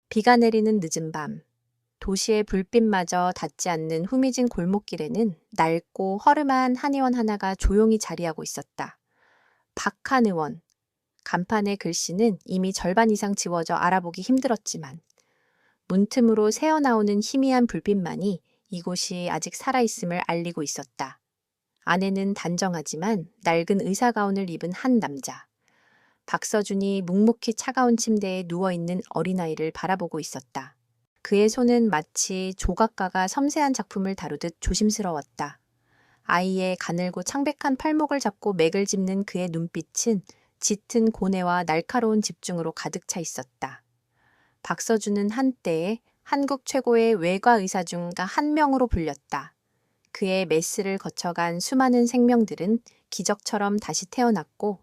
비가 내리는 늦은 밤, 도시의 불빛마저 닿지 않는 후미진 골목길에는 낡고 허름한 한의원 하나가 조용히 자리하고 있었다. 박한 의원. 간판의 글씨는 이미 절반 이상 지워져 알아보기 힘들었지만 문틈으로 새어나오는 희미한 불빛만이 이곳이 아직 살아있음을 알리고 있었다. 안에는 단정하지만 낡은 의사가운을 입은 한 남자. 박서준이 묵묵히 차가운 침대에 누워있는 어린아이를 바라보고 있었다. 그의 손은 마치 조각가가 섬세한 작품을 다루듯 조심스러웠다. 아이의 가늘고 창백한 팔목을 잡고 맥을 짚는 그의 눈빛은 짙은 고뇌와 날카로운 집중으로 가득 차 있었다. 박서준은 한때에 한국 최고의 외과 의사 중 한 명으로 불렸다. 그의 메스를 거쳐간 수많은 생명들은 기적처럼 다시 태어났고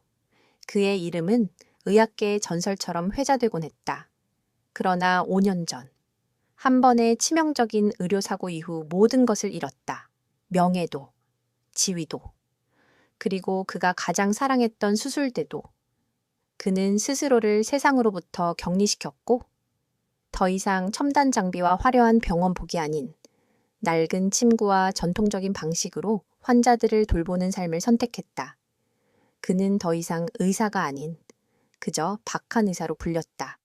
그의 이름은 의학계의 전설처럼 회자되곤 했다. 그러나 5년 전, 한 번의 치명적인 의료사고 이후 모든 것을 잃었다. 명예도, 지위도, 그리고 그가 가장 사랑했던 수술대도. 그는 스스로를 세상으로부터 격리시켰고 더 이상 첨단 장비와 화려한 병원복이 아닌 낡은 침구와 전통적인 방식으로 환자들을 돌보는 삶을 선택했다. 그는 더 이상 의사가 아닌 그저 박한 의사로 불렸다.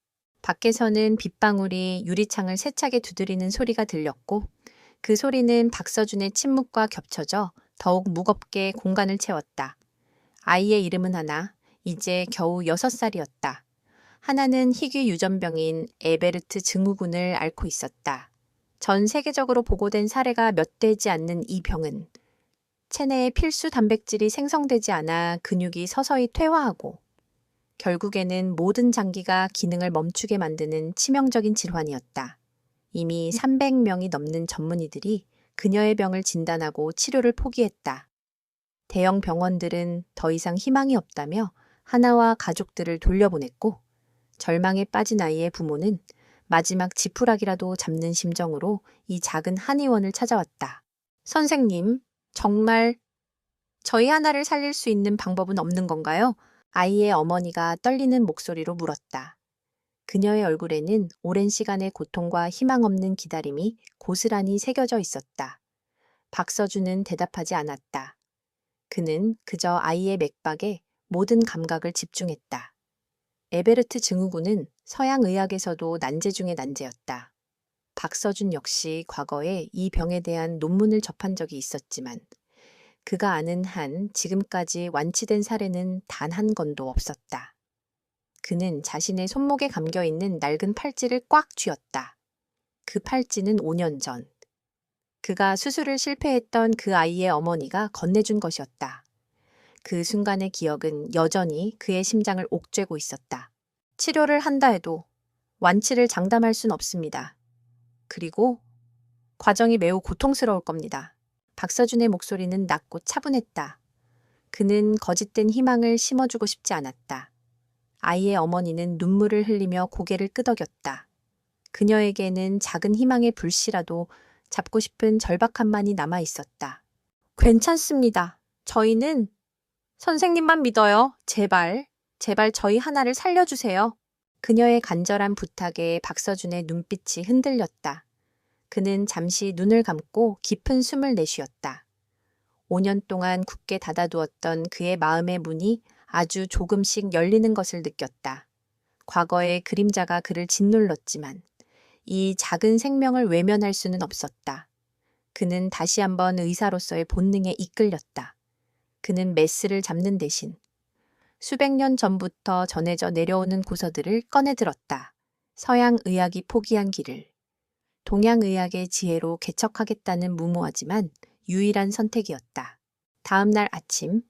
밖에서는 빗방울이 유리창을 세차게 두드리는 소리가 들렸고 그 소리는 박서준의 침묵과 겹쳐져 더욱 무겁게 공간을 채웠다. 아이의 이름은 하나, 이제 겨우 6살이었다. 하나는 희귀 유전병인 에베르트 증후군을 앓고 있었다. 전 세계적으로 보고된 사례가 몇 되지 않는 이 병은 체내에 필수 단백질이 생성되지 않아 근육이 서서히 퇴화하고 결국에는 모든 장기가 기능을 멈추게 만드는 치명적인 질환이었다. 이미 300명이 넘는 전문의들이 그녀의 병을 진단하고 치료를 포기했다. 대형 병원들은 더 이상 희망이 없다며 하나와 가족들을 돌려보냈고 절망에 빠진 아이의 부모는 마지막 지푸라기라도 잡는 심정으로 이 작은 한의원을 찾아왔다. 선생님, 정말 저희 하나를 살릴 수 있는 방법은 없는 건가요? 아이의 어머니가 떨리는 목소리로 물었다. 그녀의 얼굴에는 오랜 시간의 고통과 희망 없는 기다림이 고스란히 새겨져 있었다. 박서준은 대답하지 않았다. 그는 그저 아이의 맥박에 모든 감각을 집중했다. 에베르트 증후군은 서양 의학에서도 난제 중의 난제였다. 박서준 역시 과거에 이 병에 대한 논문을 접한 적이 있었지만 그가 아는 한 지금까지 완치된 사례는 단 한 건도 없었다. 그는 자신의 손목에 감겨 있는 낡은 팔찌를 꽉 쥐었다. 그 팔찌는 5년 전 그가 수술을 실패했던 그 아이의 어머니가 건네준 것이었다. 그 순간의 기억은 여전히 그의 심장을 옥죄고 있었다. 치료를 한다 해도 완치를 장담할 순 없습니다. 그리고 과정이 매우 고통스러울 겁니다. 박서준의 목소리는 낮고 차분했다. 그는 거짓된 희망을 심어주고 싶지 않았다. 아이의 어머니는 눈물을 흘리며 고개를 끄덕였다. 그녀에게는 작은 희망의 불씨라도 잡고 싶은 절박함만이 남아 있었다. 괜찮습니다. 저희는 선생님만 믿어요. 제발, 제발 저희 하나를 살려주세요. 그녀의 간절한 부탁에 박서준의 눈빛이 흔들렸다. 그는 잠시 눈을 감고 깊은 숨을 내쉬었다. 5년 동안 굳게 닫아두었던 그의 마음의 문이 아주 조금씩 열리는 것을 느꼈다. 과거의 그림자가 그를 짓눌렀지만 이 작은 생명을 외면할 수는 없었다. 그는 다시 한번 의사로서의 본능에 이끌렸다. 그는 메스를 잡는 대신 수백 년 전부터 전해져 내려오는 고서들을 꺼내들었다. 서양 의학이 포기한 길을 동양 의학의 지혜로 개척하겠다는 무모하지만 유일한 선택이었다. 다음 날 아침,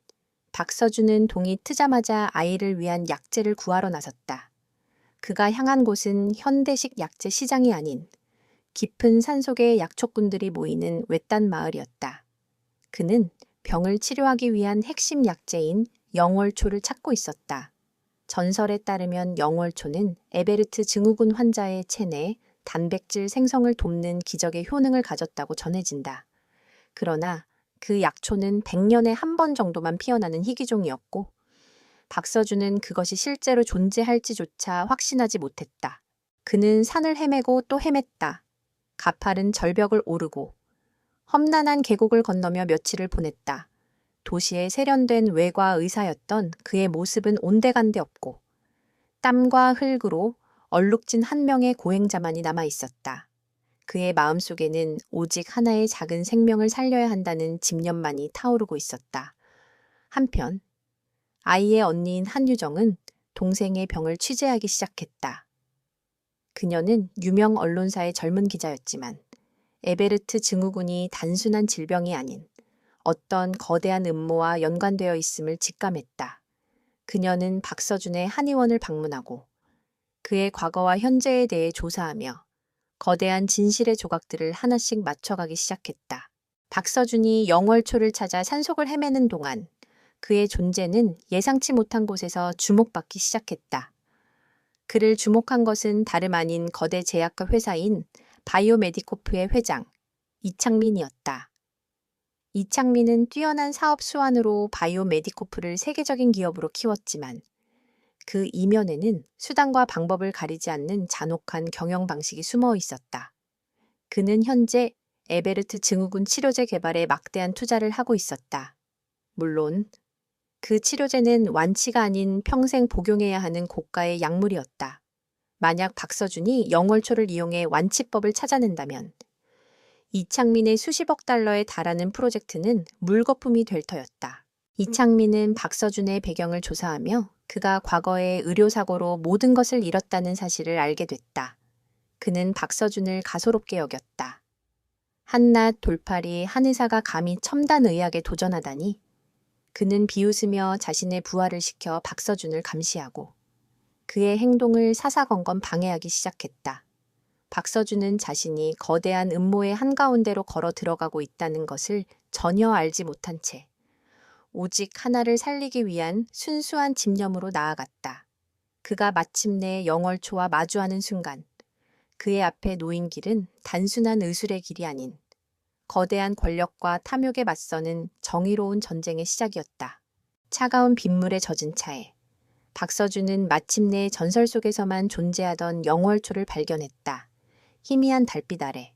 박서준은 동이 트자마자 아이를 위한 약재를 구하러 나섰다. 그가 향한 곳은 현대식 약재 시장이 아닌 깊은 산속의 약초꾼들이 모이는 외딴 마을이었다. 그는 병을 치료하기 위한 핵심 약재인 영월초를 찾고 있었다. 전설에 따르면 영월초는 에베르트 증후군 환자의 체내 단백질 생성을 돕는 기적의 효능을 가졌다고 전해진다. 그러나 그 약초는 100년에 한 번 정도만 피어나는 희귀종이었고 박서준은 그것이 실제로 존재할지조차 확신하지 못했다. 그는 산을 헤매고 또 헤맸다. 가파른 절벽을 오르고 험난한 계곡을 건너며 며칠을 보냈다. 도시의 세련된 외과 의사였던 그의 모습은 온데간데 없고 땀과 흙으로 얼룩진 한 명의 고행자만이 남아 있었다. 그의 마음속에는 오직 하나의 작은 생명을 살려야 한다는 집념만이 타오르고 있었다. 한편 아이의 언니인 한유정은 동생의 병을 취재하기 시작했다. 그녀는 유명 언론사의 젊은 기자였지만 에베르트 증후군이 단순한 질병이 아닌 어떤 거대한 음모와 연관되어 있음을 직감했다. 그녀는 박서준의 한의원을 방문하고 그의 과거와 현재에 대해 조사하며 거대한 진실의 조각들을 하나씩 맞춰가기 시작했다. 박서준이 영월초를 찾아 산속을 헤매는 동안 그의 존재는 예상치 못한 곳에서 주목받기 시작했다. 그를 주목한 것은 다름 아닌 거대 제약과 회사인 바이오메디코프의 회장 이창민이었다. 이창민은 뛰어난 사업 수완으로 바이오메디코프를 세계적인 기업으로 키웠지만 그 이면에는 수단과 방법을 가리지 않는 잔혹한 경영 방식이 숨어 있었다. 그는 현재 에베르트 증후군 치료제 개발에 막대한 투자를 하고 있었다. 물론 그 치료제는 완치가 아닌 평생 복용해야 하는 고가의 약물이었다. 만약 박서준이 영월초를 이용해 완치법을 찾아낸다면 이창민의 수십억 달러에 달하는 프로젝트는 물거품이 될 터였다. 이창민은 박서준의 배경을 조사하며 그가 과거의 의료사고로 모든 것을 잃었다는 사실을 알게 됐다. 그는 박서준을 가소롭게 여겼다. 한낱 돌팔이 한 의사가 감히 첨단 의학에 도전하다니. 그는 비웃으며 자신의 부하를 시켜 박서준을 감시하고 그의 행동을 사사건건 방해하기 시작했다. 박서준은 자신이 거대한 음모의 한가운데로 걸어 들어가고 있다는 것을 전혀 알지 못한 채 오직 하나를 살리기 위한 순수한 집념으로 나아갔다. 그가 마침내 영월초와 마주하는 순간 그의 앞에 놓인 길은 단순한 의술의 길이 아닌 거대한 권력과 탐욕에 맞서는 정의로운 전쟁의 시작이었다. 차가운 빗물에 젖은 차에 박서준은 마침내 전설 속에서만 존재하던 영월초를 발견했다. 희미한 달빛 아래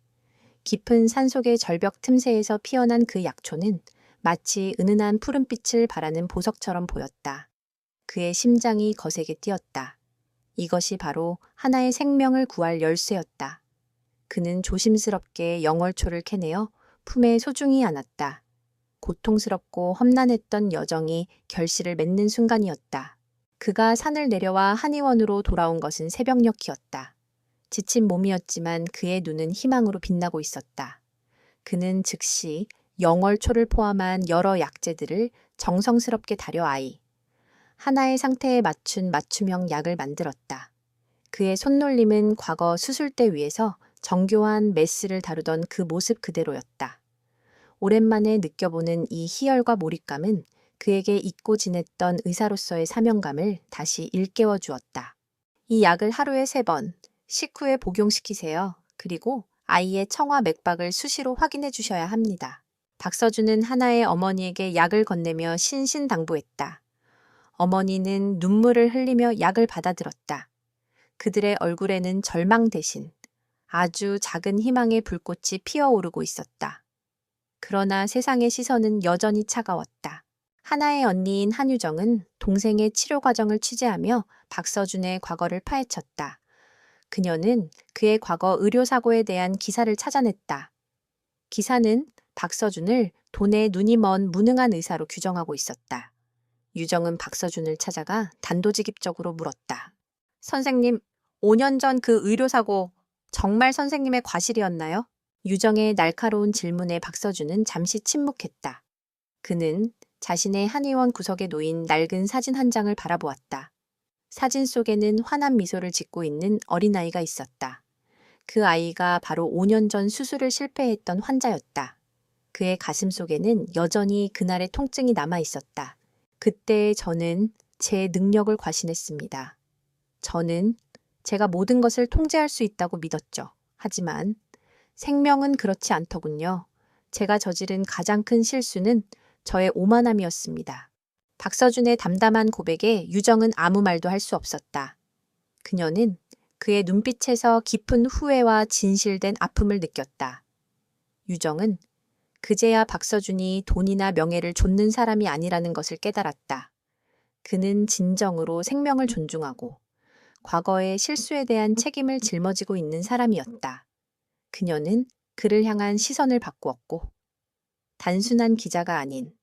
깊은 산속의 절벽 틈새에서 피어난 그 약초는 마치 은은한 푸른빛을 바라는 보석처럼 보였다. 그의 심장이 거세게 뛰었다. 이것이 바로 하나의 생명을 구할 열쇠였다. 그는 조심스럽게 영월초를 캐내어 품에 소중히 안았다. 고통스럽고 험난했던 여정이 결실을 맺는 순간이었다. 그가 산을 내려와 한의원으로 돌아온 것은 새벽녘이었다. 지친 몸이었지만 그의 눈은 희망으로 빛나고 있었다. 그는 즉시 영월초를 포함한 여러 약재들을 정성스럽게 다려 하나의 상태에 맞춘 맞춤형 약을 만들었다. 그의 손놀림은 과거 수술대 위에서 정교한 메스를 다루던 그 모습 그대로였다. 오랜만에 느껴보는 이 희열과 몰입감은 그에게 잊고 지냈던 의사로서의 사명감을 다시 일깨워 주었다. 이 약을 하루에 3번, 식후에 복용시키세요. 그리고 아이의 청화 맥박을 수시로 확인해 주셔야 합니다. 박서준은 하나의 어머니에게 약을 건네며 신신당부했다. 어머니는 눈물을 흘리며 약을 받아들었다. 그들의 얼굴에는 절망 대신 아주 작은 희망의 불꽃이 피어오르고 있었다. 그러나 세상의 시선은 여전히 차가웠다. 하나의 언니인 한유정은 동생의 치료 과정을 취재하며 박서준의 과거를 파헤쳤다. 그녀는 그의 과거 의료사고에 대한 기사를 찾아냈다. 기사는 박서준을 돈에 눈이 먼 무능한 의사로 규정하고 있었다. 유정은 박서준을 찾아가 단도직입적으로 물었다. 선생님, 5년 전 그 의료사고 정말 선생님의 과실이었나요? 유정의 날카로운 질문에 박서준은 잠시 침묵했다. 그는 자신의 한의원 구석에 놓인 낡은 사진 한 장을 바라보았다. 사진 속에는 환한 미소를 짓고 있는 어린아이가 있었다. 그 아이가 바로 5년 전 수술을 실패했던 환자였다. 그의 가슴 속에는 여전히 그날의 통증이 남아 있었다. 그때 저는 제 능력을 과신했습니다. 저는 제가 모든 것을 통제할 수 있다고 믿었죠. 하지만 생명은 그렇지 않더군요. 제가 저지른 가장 큰 실수는 저의 오만함이었습니다. 박서준의 담담한 고백에 유정은 아무 말도 할 수 없었다. 그녀는 그의 눈빛에서 깊은 후회와 진실된 아픔을 느꼈다. 유정은 그제야 박서준이 돈이나 명예를 좇는 사람이 아니라는 것을 깨달았다. 그는 진정으로 생명을 존중하고 과거의 실수에 대한 책임을 짊어지고 있는 사람이었다. 그녀는 그를 향한 시선을 바꾸었고 단순한 기자가 아닌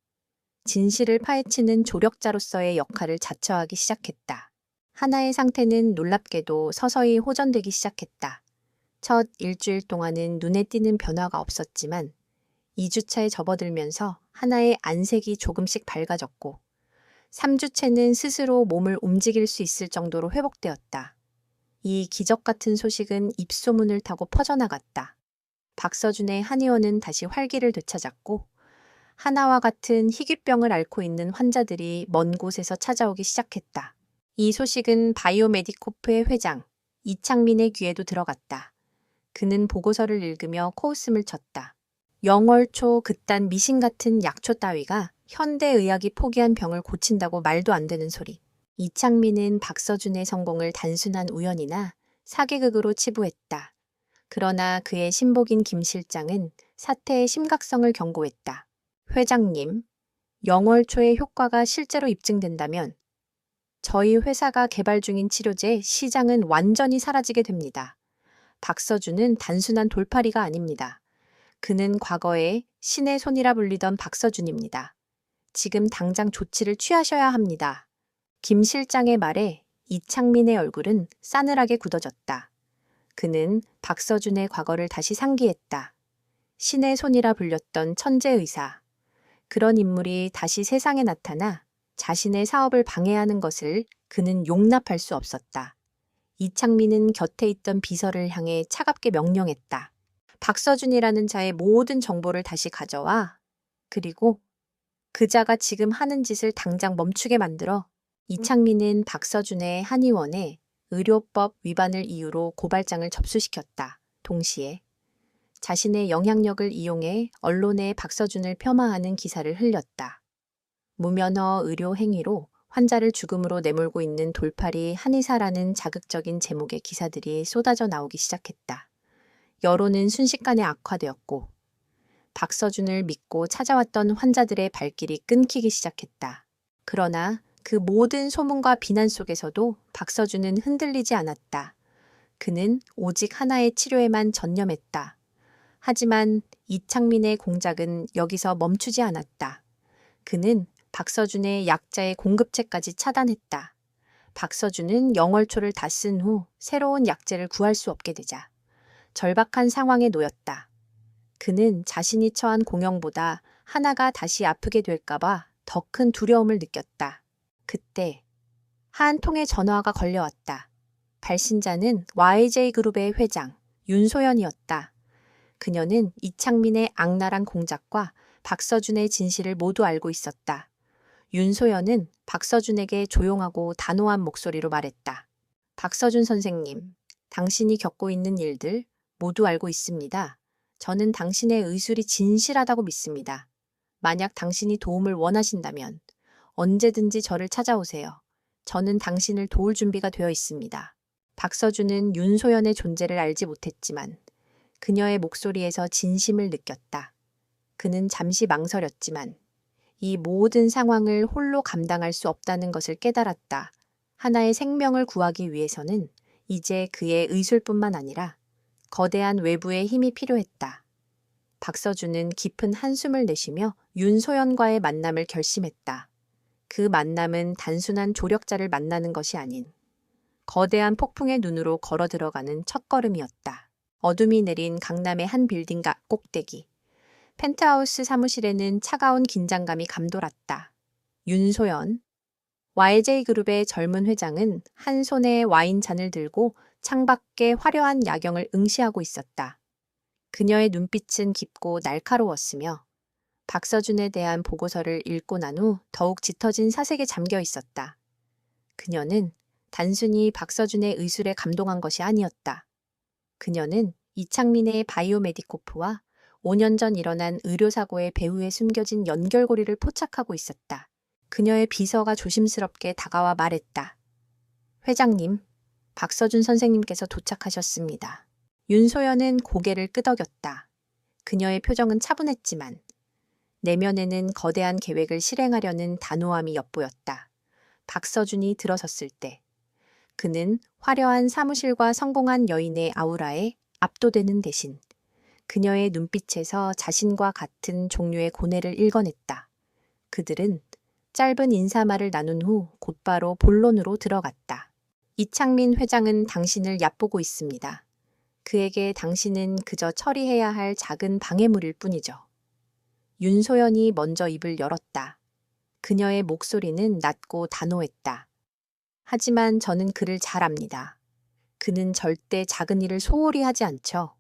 진실을 파헤치는 조력자로서의 역할을 자처하기 시작했다. 하나의 상태는 놀랍게도 서서히 호전되기 시작했다. 첫 일주일 동안은 눈에 띄는 변화가 없었지만 2주차에 접어들면서 하나의 안색이 조금씩 밝아졌고 3주째는 스스로 몸을 움직일 수 있을 정도로 회복되었다. 이 기적 같은 소식은 입소문을 타고 퍼져나갔다. 박서준의 한의원은 다시 활기를 되찾았고 하나와 같은 희귀병을 앓고 있는 환자들이 먼 곳에서 찾아오기 시작했다. 이 소식은 바이오메디코프의 회장 이창민의 귀에도 들어갔다. 그는 보고서를 읽으며 코웃음을 쳤다. 영월초 그딴 미신 같은 약초 따위가 현대의학이 포기한 병을 고친다고 말도 안 되는 소리. 이창민은 박서준의 성공을 단순한 우연이나 사기극으로 치부했다. 그러나 그의 신복인 김 실장은 사태의 심각성을 경고했다. 회장님, 영월초의 효과가 실제로 입증된다면 저희 회사가 개발 중인 치료제 시장은 완전히 사라지게 됩니다. 박서준은 단순한 돌팔이가 아닙니다. 그는 과거에 신의 손이라 불리던 박서준입니다. 지금 당장 조치를 취하셔야 합니다. 김 실장의 말에 이창민의 얼굴은 싸늘하게 굳어졌다. 그는 박서준의 과거를 다시 상기했다. 신의 손이라 불렸던 천재 의사. 그런 인물이 다시 세상에 나타나 자신의 사업을 방해하는 것을 그는 용납할 수 없었다. 이창민은 곁에 있던 비서를 향해 차갑게 명령했다. 박서준이라는 자의 모든 정보를 다시 가져와. 그리고 그 자가 지금 하는 짓을 당장 멈추게 만들어. 이창민은 박서준의 한의원에 의료법 위반을 이유로 고발장을 접수시켰다. 동시에 자신의 영향력을 이용해 언론에 박서준을 폄하하는 기사를 흘렸다. 무면허 의료 행위로 환자를 죽음으로 내몰고 있는 돌팔이 한의사라는 자극적인 제목의 기사들이 쏟아져 나오기 시작했다. 여론은 순식간에 악화되었고 박서준을 믿고 찾아왔던 환자들의 발길이 끊기기 시작했다. 그러나 그 모든 소문과 비난 속에서도 박서준은 흔들리지 않았다. 그는 오직 하나의 치료에만 전념했다. 하지만 이창민의 공작은 여기서 멈추지 않았다. 그는 박서준의 약자의 공급체까지 차단했다. 박서준은 영월초를 다 쓴 후 새로운 약재를 구할 수 없게 되자 절박한 상황에 놓였다. 그는 자신이 처한 공영보다 하나가 다시 아프게 될까봐 더 큰 두려움을 느꼈다. 그때 한 통의 전화가 걸려왔다. 발신자는 YJ그룹의 회장 윤소연이었다. 그녀는 이창민의 악랄한 공작과 박서준의 진실을 모두 알고 있었다. 윤소연은 박서준에게 조용하고 단호한 목소리로 말했다. 박서준 선생님, 당신이 겪고 있는 일들 모두 알고 있습니다. 저는 당신의 의술이 진실하다고 믿습니다. 만약 당신이 도움을 원하신다면 언제든지 저를 찾아오세요. 저는 당신을 도울 준비가 되어 있습니다. 박서준은 윤소연의 존재를 알지 못했지만 그녀의 목소리에서 진심을 느꼈다. 그는 잠시 망설였지만 이 모든 상황을 홀로 감당할 수 없다는 것을 깨달았다. 하나의 생명을 구하기 위해서는 이제 그의 의술뿐만 아니라 거대한 외부의 힘이 필요했다. 박서준은 깊은 한숨을 내쉬며 윤소연과의 만남을 결심했다. 그 만남은 단순한 조력자를 만나는 것이 아닌 거대한 폭풍의 눈으로 걸어 들어가는 첫걸음이었다. 어둠이 내린 강남의 한 빌딩 꼭대기. 펜트하우스 사무실에는 차가운 긴장감이 감돌았다. 윤소연, YJ그룹의 젊은 회장은 한 손에 와인잔을 들고 창밖의 화려한 야경을 응시하고 있었다. 그녀의 눈빛은 깊고 날카로웠으며 박서준에 대한 보고서를 읽고 난 후 더욱 짙어진 사색에 잠겨 있었다. 그녀는 단순히 박서준의 의술에 감동한 것이 아니었다. 그녀는 이창민의 바이오메디코프와 5년 전 일어난 의료사고의 배후에 숨겨진 연결고리를 포착하고 있었다. 그녀의 비서가 조심스럽게 다가와 말했다. 회장님, 박서준 선생님께서 도착하셨습니다. 윤소연은 고개를 끄덕였다. 그녀의 표정은 차분했지만 내면에는 거대한 계획을 실행하려는 단호함이 엿보였다. 박서준이 들어섰을 때 그는 화려한 사무실과 성공한 여인의 아우라에 압도되는 대신 그녀의 눈빛에서 자신과 같은 종류의 고뇌를 읽어냈다. 그들은 짧은 인사말을 나눈 후 곧바로 본론으로 들어갔다. 이창민 회장은 당신을 얕보고 있습니다. 그에게 당신은 그저 처리해야 할 작은 방해물일 뿐이죠. 윤소연이 먼저 입을 열었다. 그녀의 목소리는 낮고 단호했다. 하지만 저는 그를 잘 압니다. 그는 절대 작은 일을 소홀히 하지 않죠.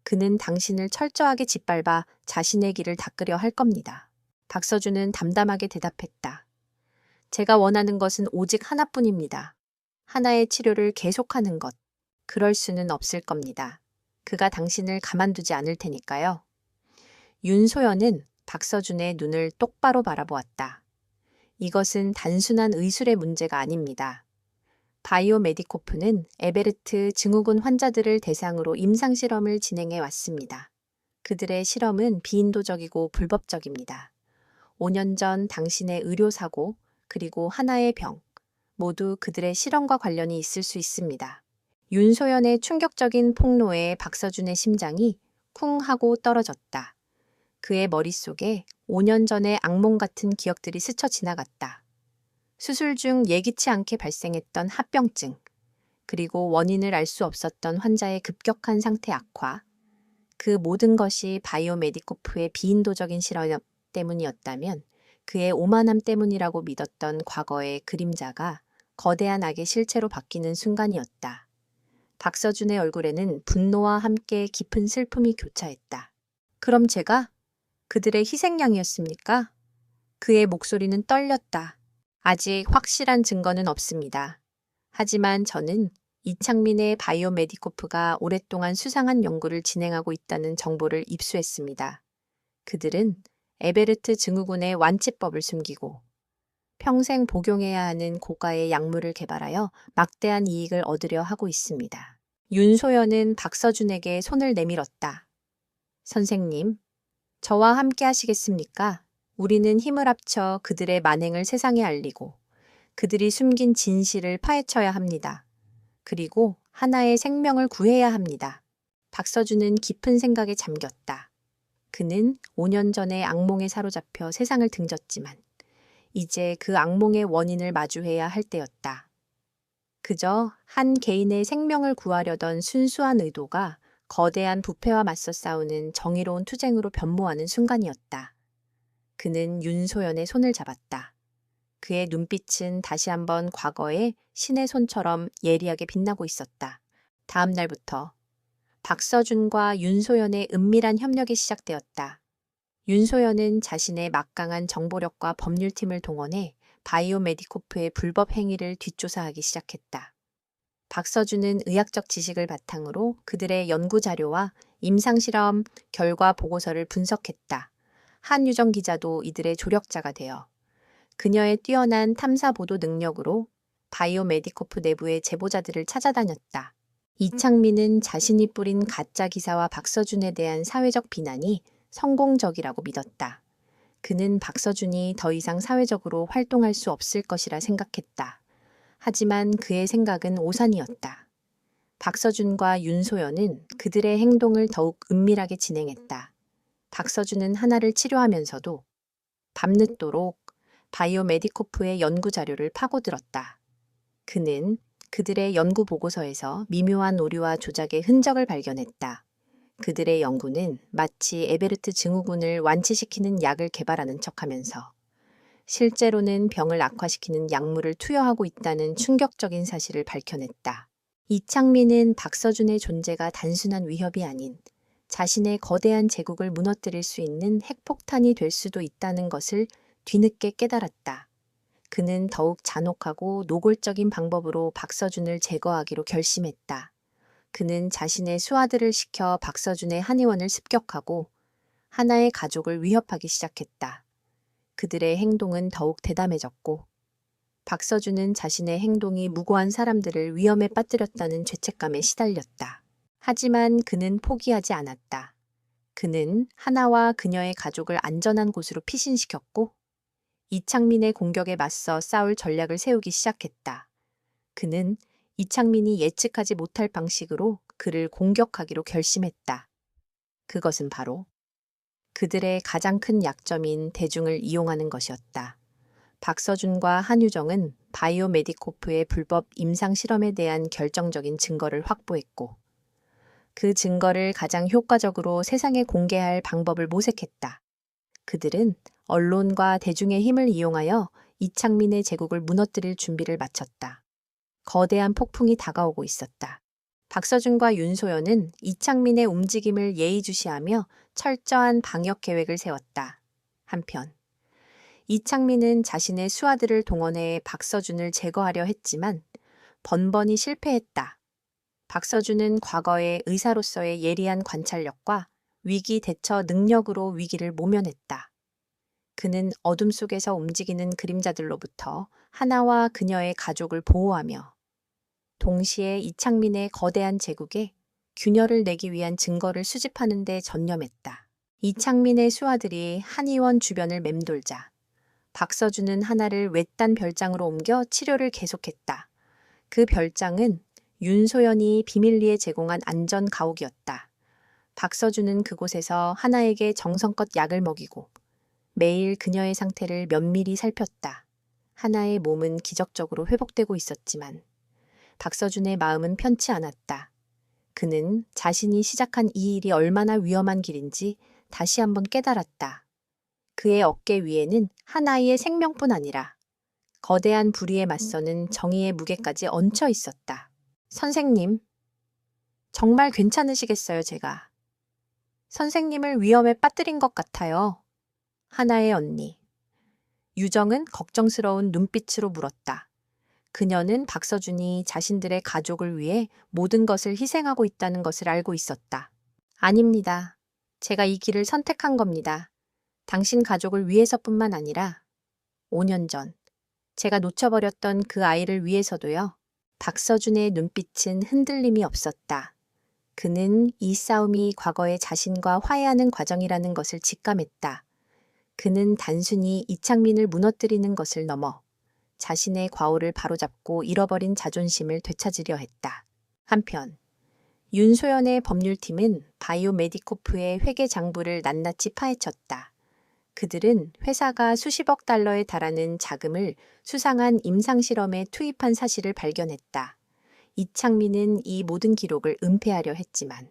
그는 당신을 철저하게 짓밟아 자신의 길을 닦으려 할 겁니다. 박서준은 담담하게 대답했다. 제가 원하는 것은 오직 하나뿐입니다. 하나의 치료를 계속하는 것. 그럴 수는 없을 겁니다. 그가 당신을 가만두지 않을 테니까요. 윤소연은 박서준의 눈을 똑바로 바라보았다. 이것은 단순한 의술의 문제가 아닙니다. 바이오메디코프는 에베르트 증후군 환자들을 대상으로 임상실험을 진행해 왔습니다. 그들의 실험은 비인도적이고 불법적입니다. 5년 전 당신의 의료사고 그리고 하나의 병 모두 그들의 실험과 관련이 있을 수 있습니다. 윤소연의 충격적인 폭로에 박서준의 심장이 쿵 하고 떨어졌다. 그의 머릿속에 5년 전의 악몽 같은 기억들이 스쳐 지나갔다. 수술 중 예기치 않게 발생했던 합병증, 그리고 원인을 알 수 없었던 환자의 급격한 상태 악화, 그 모든 것이 바이오메디코프의 비인도적인 실험 때문이었다면 그의 오만함 때문이라고 믿었던 과거의 그림자가 거대한 악의 실체로 바뀌는 순간이었다. 박서준의 얼굴에는 분노와 함께 깊은 슬픔이 교차했다. 그럼 제가 그들의 희생양이었습니까? 그의 목소리는 떨렸다. 아직 확실한 증거는 없습니다. 하지만 저는 이창민의 바이오메디코프가 오랫동안 수상한 연구를 진행하고 있다는 정보를 입수했습니다. 그들은 에베르트 증후군의 완치법을 숨기고 평생 복용해야 하는 고가의 약물을 개발하여 막대한 이익을 얻으려 하고 있습니다. 윤소연은 박서준에게 손을 내밀었다. 선생님, 저와 함께 하시겠습니까? 우리는 힘을 합쳐 그들의 만행을 세상에 알리고 그들이 숨긴 진실을 파헤쳐야 합니다. 그리고 하나의 생명을 구해야 합니다. 박서준은 깊은 생각에 잠겼다. 그는 5년 전에 악몽에 사로잡혀 세상을 등졌지만 이제 그 악몽의 원인을 마주해야 할 때였다. 그저 한 개인의 생명을 구하려던 순수한 의도가 거대한 부패와 맞서 싸우는 정의로운 투쟁으로 변모하는 순간이었다. 그는 윤소연의 손을 잡았다. 그의 눈빛은 다시 한번 과거의 신의 손처럼 예리하게 빛나고 있었다. 다음 날부터 박서준과 윤소연의 은밀한 협력이 시작되었다. 윤소연은 자신의 막강한 정보력과 법률팀을 동원해 바이오메디코프의 불법 행위를 뒷조사하기 시작했다. 박서준은 의학적 지식을 바탕으로 그들의 연구 자료와 임상실험 결과 보고서를 분석했다. 한유정 기자도 이들의 조력자가 되어 그녀의 뛰어난 탐사 보도 능력으로 바이오메디코프 내부의 제보자들을 찾아다녔다. 이창민은 자신이 뿌린 가짜 기사와 박서준에 대한 사회적 비난이 성공적이라고 믿었다. 그는 박서준이 더 이상 사회적으로 활동할 수 없을 것이라 생각했다. 하지만 그의 생각은 오산이었다. 박서준과 윤소연은 그들의 행동을 더욱 은밀하게 진행했다. 박서준은 하나를 치료하면서도 밤늦도록 바이오메디코프의 연구 자료를 파고들었다. 그는 그들의 연구 보고서에서 미묘한 오류와 조작의 흔적을 발견했다. 그들의 연구는 마치 에베르트 증후군을 완치시키는 약을 개발하는 척하면서 실제로는 병을 악화시키는 약물을 투여하고 있다는 충격적인 사실을 밝혀냈다. 이창민은 박서준의 존재가 단순한 위협이 아닌 자신의 거대한 제국을 무너뜨릴 수 있는 핵폭탄이 될 수도 있다는 것을 뒤늦게 깨달았다. 그는 더욱 잔혹하고 노골적인 방법으로 박서준을 제거하기로 결심했다. 그는 자신의 수하들을 시켜 박서준의 한의원을 습격하고 하나의 가족을 위협하기 시작했다. 그들의 행동은 더욱 대담해졌고 박서준은 자신의 행동이 무고한 사람들을 위험에 빠뜨렸다는 죄책감에 시달렸다. 하지만 그는 포기하지 않았다. 그는 하나와 그녀의 가족을 안전한 곳으로 피신시켰고 이창민의 공격에 맞서 싸울 전략을 세우기 시작했다. 그는 이창민이 예측하지 못할 방식으로 그를 공격하기로 결심했다. 그것은 바로 그들의 가장 큰 약점인 대중을 이용하는 것이었다. 박서준과 한유정은 바이오메디코프의 불법 임상 실험에 대한 결정적인 증거를 확보했고 그 증거를 가장 효과적으로 세상에 공개할 방법을 모색했다. 그들은 언론과 대중의 힘을 이용하여 이창민의 제국을 무너뜨릴 준비를 마쳤다. 거대한 폭풍이 다가오고 있었다. 박서준과 윤소연은 이창민의 움직임을 예의주시하며 철저한 방역 계획을 세웠다. 한편 이창민은 자신의 수하들을 동원해 박서준을 제거하려 했지만 번번이 실패했다. 박서준은 과거의 의사로서의 예리한 관찰력과 위기 대처 능력으로 위기를 모면했다. 그는 어둠 속에서 움직이는 그림자들로부터 하나와 그녀의 가족을 보호하며 동시에 이창민의 거대한 제국에 균열을 내기 위한 증거를 수집하는 데 전념했다. 이창민의 수하들이 한의원 주변을 맴돌자 박서준은 하나를 외딴 별장으로 옮겨 치료를 계속했다. 그 별장은 윤소연이 비밀리에 제공한 안전 가옥이었다. 박서준은 그곳에서 하나에게 정성껏 약을 먹이고 매일 그녀의 상태를 면밀히 살폈다. 하나의 몸은 기적적으로 회복되고 있었지만 박서준의 마음은 편치 않았다. 그는 자신이 시작한 이 일이 얼마나 위험한 길인지 다시 한번 깨달았다. 그의 어깨 위에는 한 아이의 생명뿐 아니라 거대한 불의에 맞서는 정의의 무게까지 얹혀 있었다. 선생님, 정말 괜찮으시겠어요, 제가. 선생님을 위험에 빠뜨린 것 같아요. 하나의 언니. 유정은 걱정스러운 눈빛으로 물었다. 그녀는 박서준이 자신들의 가족을 위해 모든 것을 희생하고 있다는 것을 알고 있었다. 아닙니다. 제가 이 길을 선택한 겁니다. 당신 가족을 위해서뿐만 아니라 5년 전 제가 놓쳐버렸던 그 아이를 위해서도요. 박서준의 눈빛은 흔들림이 없었다. 그는 이 싸움이 과거의 자신과 화해하는 과정이라는 것을 직감했다. 그는 단순히 이창민을 무너뜨리는 것을 넘어 자신의 과오를 바로잡고 잃어버린 자존심을 되찾으려 했다. 한편 윤소연의 법률팀은 바이오메디코프의 회계 장부를 낱낱이 파헤쳤다. 그들은 회사가 수십억 달러에 달하는 자금을 수상한 임상실험에 투입한 사실을 발견했다. 이창민은 이 모든 기록을 은폐하려 했지만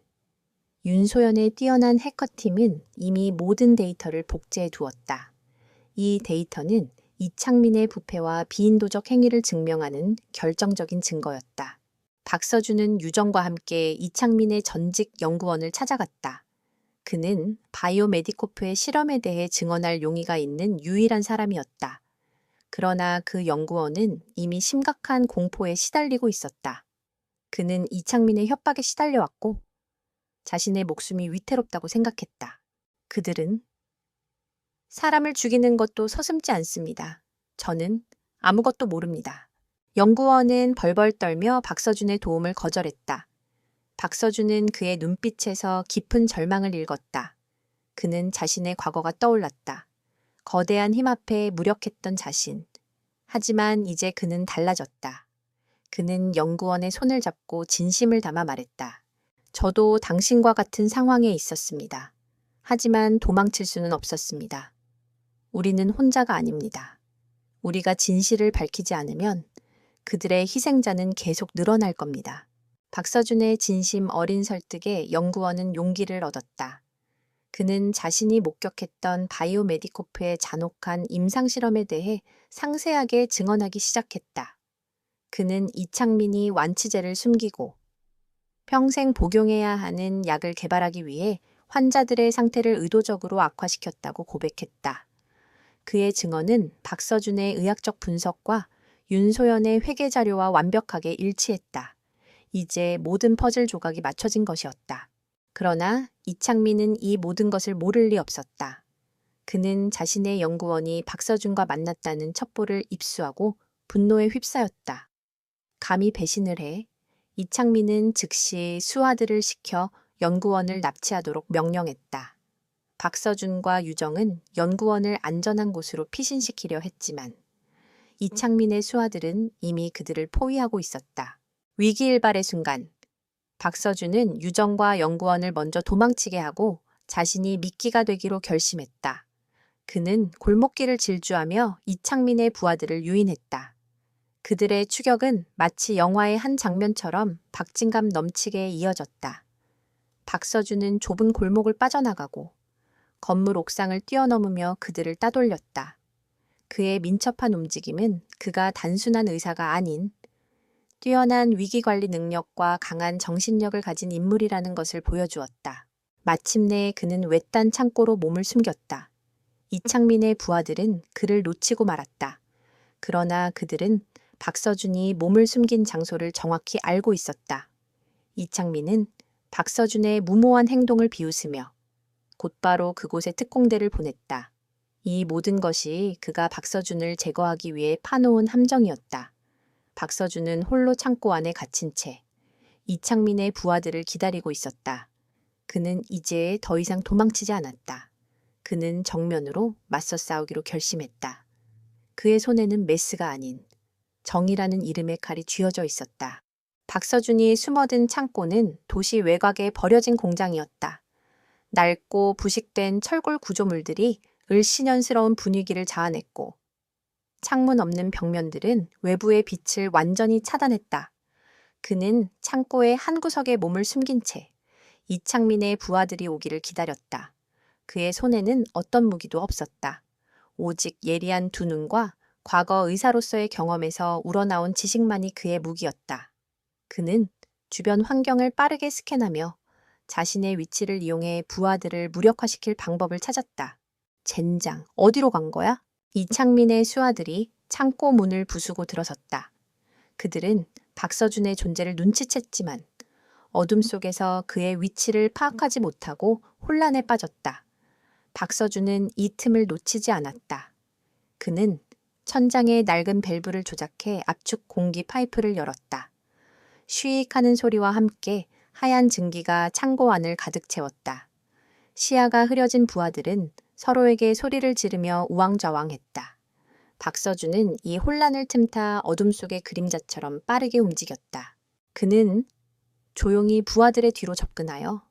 윤소연의 뛰어난 해커팀은 이미 모든 데이터를 복제해 두었다. 이 데이터는 이창민의 부패와 비인도적 행위를 증명하는 결정적인 증거였다. 박서준은 유정과 함께 이창민의 전직 연구원을 찾아갔다. 그는 바이오메디코프의 실험에 대해 증언할 용의가 있는 유일한 사람이었다. 그러나 그 연구원은 이미 심각한 공포에 시달리고 있었다. 그는 이창민의 협박에 시달려왔고 자신의 목숨이 위태롭다고 생각했다. 그들은 사람을 죽이는 것도 서슴지 않습니다. 저는 아무것도 모릅니다. 연구원은 벌벌 떨며 박서준의 도움을 거절했다. 박서준은 그의 눈빛에서 깊은 절망을 읽었다. 그는 자신의 과거가 떠올랐다. 거대한 힘 앞에 무력했던 자신. 하지만 이제 그는 달라졌다. 그는 연구원의 손을 잡고 진심을 담아 말했다. 저도 당신과 같은 상황에 있었습니다. 하지만 도망칠 수는 없었습니다. 우리는 혼자가 아닙니다. 우리가 진실을 밝히지 않으면 그들의 희생자는 계속 늘어날 겁니다. 박서준의 진심 어린 설득에 연구원은 용기를 얻었다. 그는 자신이 목격했던 바이오메디코프의 잔혹한 임상실험에 대해 상세하게 증언하기 시작했다. 그는 이창민이 완치제를 숨기고 평생 복용해야 하는 약을 개발하기 위해 환자들의 상태를 의도적으로 악화시켰다고 고백했다. 그의 증언은 박서준의 의학적 분석과 윤소연의 회계 자료와 완벽하게 일치했다. 이제 모든 퍼즐 조각이 맞춰진 것이었다. 그러나 이창민은 이 모든 것을 모를 리 없었다. 그는 자신의 연구원이 박서준과 만났다는 첩보를 입수하고 분노에 휩싸였다. 감히 배신을 해. 이창민은 즉시 수하들을 시켜 연구원을 납치하도록 명령했다. 박서준과 유정은 연구원을 안전한 곳으로 피신시키려 했지만 이창민의 수하들은 이미 그들을 포위하고 있었다. 위기일발의 순간, 박서준은 유정과 연구원을 먼저 도망치게 하고 자신이 미끼가 되기로 결심했다. 그는 골목길을 질주하며 이창민의 부하들을 유인했다. 그들의 추격은 마치 영화의 한 장면처럼 박진감 넘치게 이어졌다. 박서준은 좁은 골목을 빠져나가고 건물 옥상을 뛰어넘으며 그들을 따돌렸다. 그의 민첩한 움직임은 그가 단순한 의사가 아닌 뛰어난 위기관리 능력과 강한 정신력을 가진 인물이라는 것을 보여주었다. 마침내 그는 외딴 창고로 몸을 숨겼다. 이창민의 부하들은 그를 놓치고 말았다. 그러나 그들은 박서준이 몸을 숨긴 장소를 정확히 알고 있었다. 이창민은 박서준의 무모한 행동을 비웃으며 곧바로 그곳에 특공대를 보냈다. 이 모든 것이 그가 박서준을 제거하기 위해 파놓은 함정이었다. 박서준은 홀로 창고 안에 갇힌 채 이창민의 부하들을 기다리고 있었다. 그는 이제 더 이상 도망치지 않았다. 그는 정면으로 맞서 싸우기로 결심했다. 그의 손에는 메스가 아닌 정이라는 이름의 칼이 쥐어져 있었다. 박서준이 숨어든 창고는 도시 외곽에 버려진 공장이었다. 낡고 부식된 철골 구조물들이 을씨년스러운 분위기를 자아냈고 창문 없는 벽면들은 외부의 빛을 완전히 차단했다. 그는 창고의 한 구석에 몸을 숨긴 채 이창민의 부하들이 오기를 기다렸다. 그의 손에는 어떤 무기도 없었다. 오직 예리한 두 눈과 과거 의사로서의 경험에서 우러나온 지식만이 그의 무기였다. 그는 주변 환경을 빠르게 스캔하며 자신의 위치를 이용해 부하들을 무력화시킬 방법을 찾았다. 젠장, 어디로 간 거야? 이창민의 수하들이 창고 문을 부수고 들어섰다. 그들은 박서준의 존재를 눈치챘지만 어둠 속에서 그의 위치를 파악하지 못하고 혼란에 빠졌다. 박서준은 이 틈을 놓치지 않았다. 그는 천장의 낡은 밸브를 조작해 압축 공기 파이프를 열었다. 쉬익 하는 소리와 함께 하얀 증기가 창고 안을 가득 채웠다. 시야가 흐려진 부하들은 서로에게 소리를 지르며 우왕좌왕했다. 박서준은 이 혼란을 틈타 어둠 속의 그림자처럼 빠르게 움직였다. 그는 조용히 부하들의 뒤로 접근하여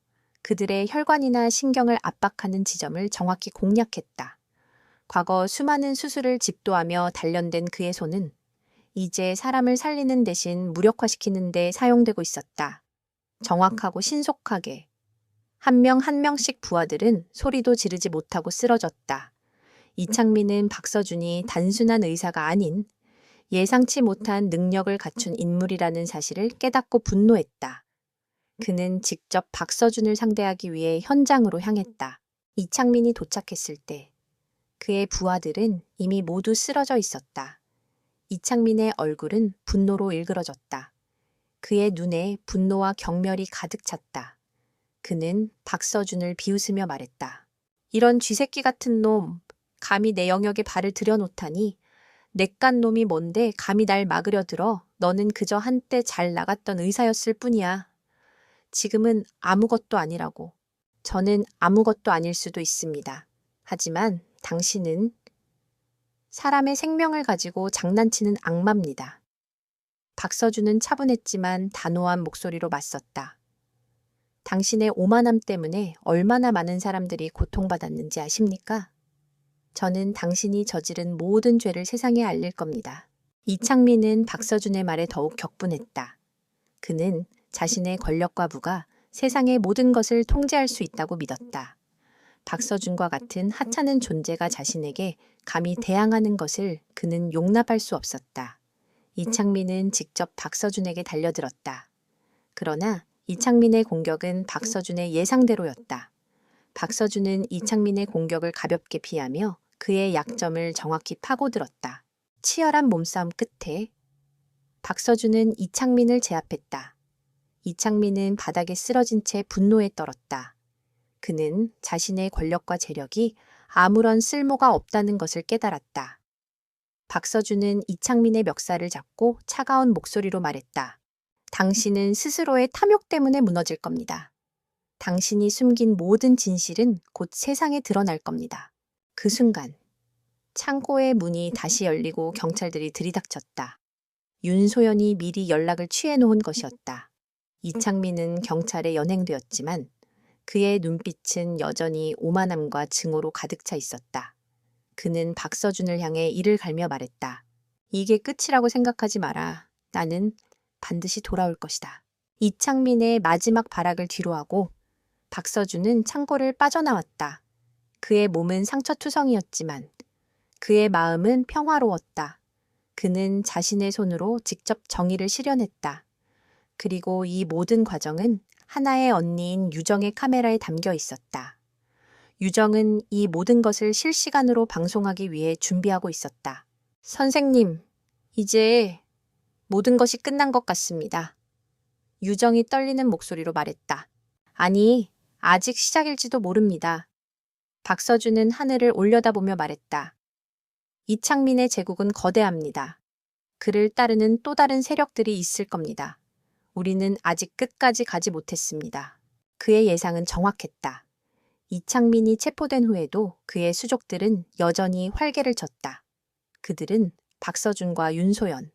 그들의 혈관이나 신경을 압박하는 지점을 정확히 공략했다. 과거 수많은 수술을 집도하며 단련된 그의 손은 이제 사람을 살리는 대신 무력화시키는 데 사용되고 있었다. 정확하고 신속하게. 한 명 한 명씩 부하들은 소리도 지르지 못하고 쓰러졌다. 이창민은 박서준이 단순한 의사가 아닌 예상치 못한 능력을 갖춘 인물이라는 사실을 깨닫고 분노했다. 그는 직접 박서준을 상대하기 위해 현장으로 향했다. 이창민이 도착했을 때 그의 부하들은 이미 모두 쓰러져 있었다. 이창민의 얼굴은 분노로 일그러졌다. 그의 눈에 분노와 경멸이 가득 찼다. 그는 박서준을 비웃으며 말했다. 이런 쥐새끼 같은 놈, 감히 내 영역에 발을 들여놓다니. 내깟 놈이 뭔데 감히 날 막으려 들어. 너는 그저 한때 잘 나갔던 의사였을 뿐이야. 지금은 아무것도 아니라고. 저는 아무것도 아닐 수도 있습니다. 하지만 당신은 사람의 생명을 가지고 장난치는 악마입니다. 박서준은 차분했지만 단호한 목소리로 맞섰다. 당신의 오만함 때문에 얼마나 많은 사람들이 고통받았는지 아십니까? 저는 당신이 저지른 모든 죄를 세상에 알릴 겁니다. 이창민은 박서준의 말에 더욱 격분했다. 그는 자신의 권력과 부가 세상의 모든 것을 통제할 수 있다고 믿었다. 박서준과 같은 하찮은 존재가 자신에게 감히 대항하는 것을 그는 용납할 수 없었다. 이창민은 직접 박서준에게 달려들었다. 그러나 이창민의 공격은 박서준의 예상대로였다. 박서준은 이창민의 공격을 가볍게 피하며 그의 약점을 정확히 파고들었다. 치열한 몸싸움 끝에 박서준은 이창민을 제압했다. 이창민은 바닥에 쓰러진 채 분노에 떨었다. 그는 자신의 권력과 재력이 아무런 쓸모가 없다는 것을 깨달았다. 박서준은 이창민의 멱살을 잡고 차가운 목소리로 말했다. 당신은 스스로의 탐욕 때문에 무너질 겁니다. 당신이 숨긴 모든 진실은 곧 세상에 드러날 겁니다. 그 순간 창고의 문이 다시 열리고 경찰들이 들이닥쳤다. 윤소연이 미리 연락을 취해놓은 것이었다. 이창민은 경찰에 연행되었지만 그의 눈빛은 여전히 오만함과 증오로 가득 차 있었다. 그는 박서준을 향해 이를 갈며 말했다. 이게 끝이라고 생각하지 마라. 나는 반드시 돌아올 것이다. 이창민의 마지막 발악을 뒤로하고 박서준은 창고를 빠져나왔다. 그의 몸은 상처투성이었지만 그의 마음은 평화로웠다. 그는 자신의 손으로 직접 정의를 실현했다. 그리고 이 모든 과정은 하나의 언니인 유정의 카메라에 담겨 있었다. 유정은 이 모든 것을 실시간으로 방송하기 위해 준비하고 있었다. 선생님, 이제 모든 것이 끝난 것 같습니다. 유정이 떨리는 목소리로 말했다. 아니, 아직 시작일지도 모릅니다. 박서준은 하늘을 올려다보며 말했다. 이창민의 제국은 거대합니다. 그를 따르는 또 다른 세력들이 있을 겁니다. 우리는 아직 끝까지 가지 못했습니다. 그의 예상은 정확했다. 이창민이 체포된 후에도 그의 수족들은 여전히 활개를 쳤다. 그들은 박서준과 윤소연,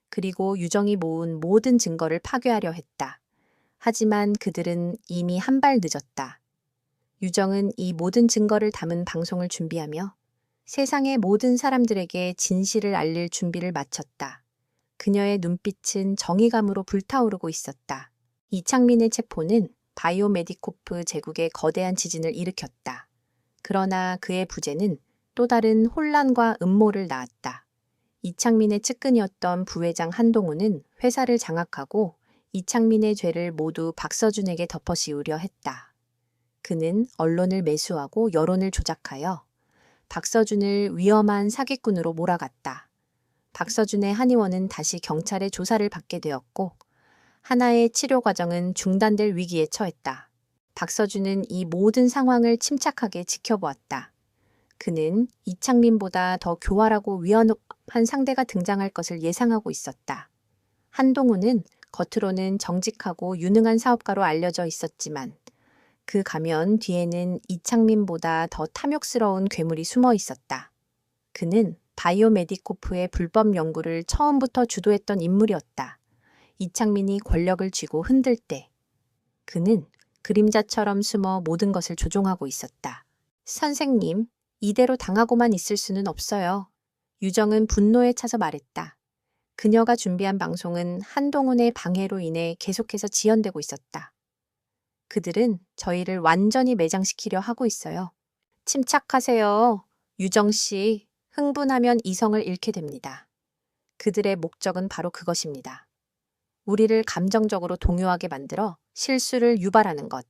그리고 유정이 모은 모든 증거를 파괴하려 했다. 하지만 그들은 이미 한 발 늦었다. 유정은 이 모든 증거를 담은 방송을 준비하며 세상의 모든 사람들에게 진실을 알릴 준비를 마쳤다. 그녀의 눈빛은 정의감으로 불타오르고 있었다. 이창민의 체포는 바이오메디코프 제국의 거대한 지진을 일으켰다. 그러나 그의 부재는 또 다른 혼란과 음모를 낳았다. 이창민의 측근이었던 부회장 한동훈은 회사를 장악하고 이창민의 죄를 모두 박서준에게 덮어씌우려 했다. 그는 언론을 매수하고 여론을 조작하여 박서준을 위험한 사기꾼으로 몰아갔다. 박서준의 한의원은 다시 경찰의 조사를 받게 되었고 하나의 치료 과정은 중단될 위기에 처했다. 박서준은 이 모든 상황을 침착하게 지켜보았다. 그는 이창민보다 더 교활하고 위험한 상대가 등장할 것을 예상하고 있었다. 한동훈은 겉으로는 정직하고 유능한 사업가로 알려져 있었지만 그 가면 뒤에는 이창민보다 더 탐욕스러운 괴물이 숨어 있었다. 그는 바이오메디코프의 불법 연구를 처음부터 주도했던 인물이었다. 이창민이 권력을 쥐고 흔들 때 그는 그림자처럼 숨어 모든 것을 조종하고 있었다. 선생님, 이대로 당하고만 있을 수는 없어요. 유정은 분노에 차서 말했다. 그녀가 준비한 방송은 한동훈의 방해로 인해 계속해서 지연되고 있었다. 그들은 저희를 완전히 매장시키려 하고 있어요. 침착하세요. 유정 씨, 흥분하면 이성을 잃게 됩니다. 그들의 목적은 바로 그것입니다. 우리를 감정적으로 동요하게 만들어 실수를 유발하는 것.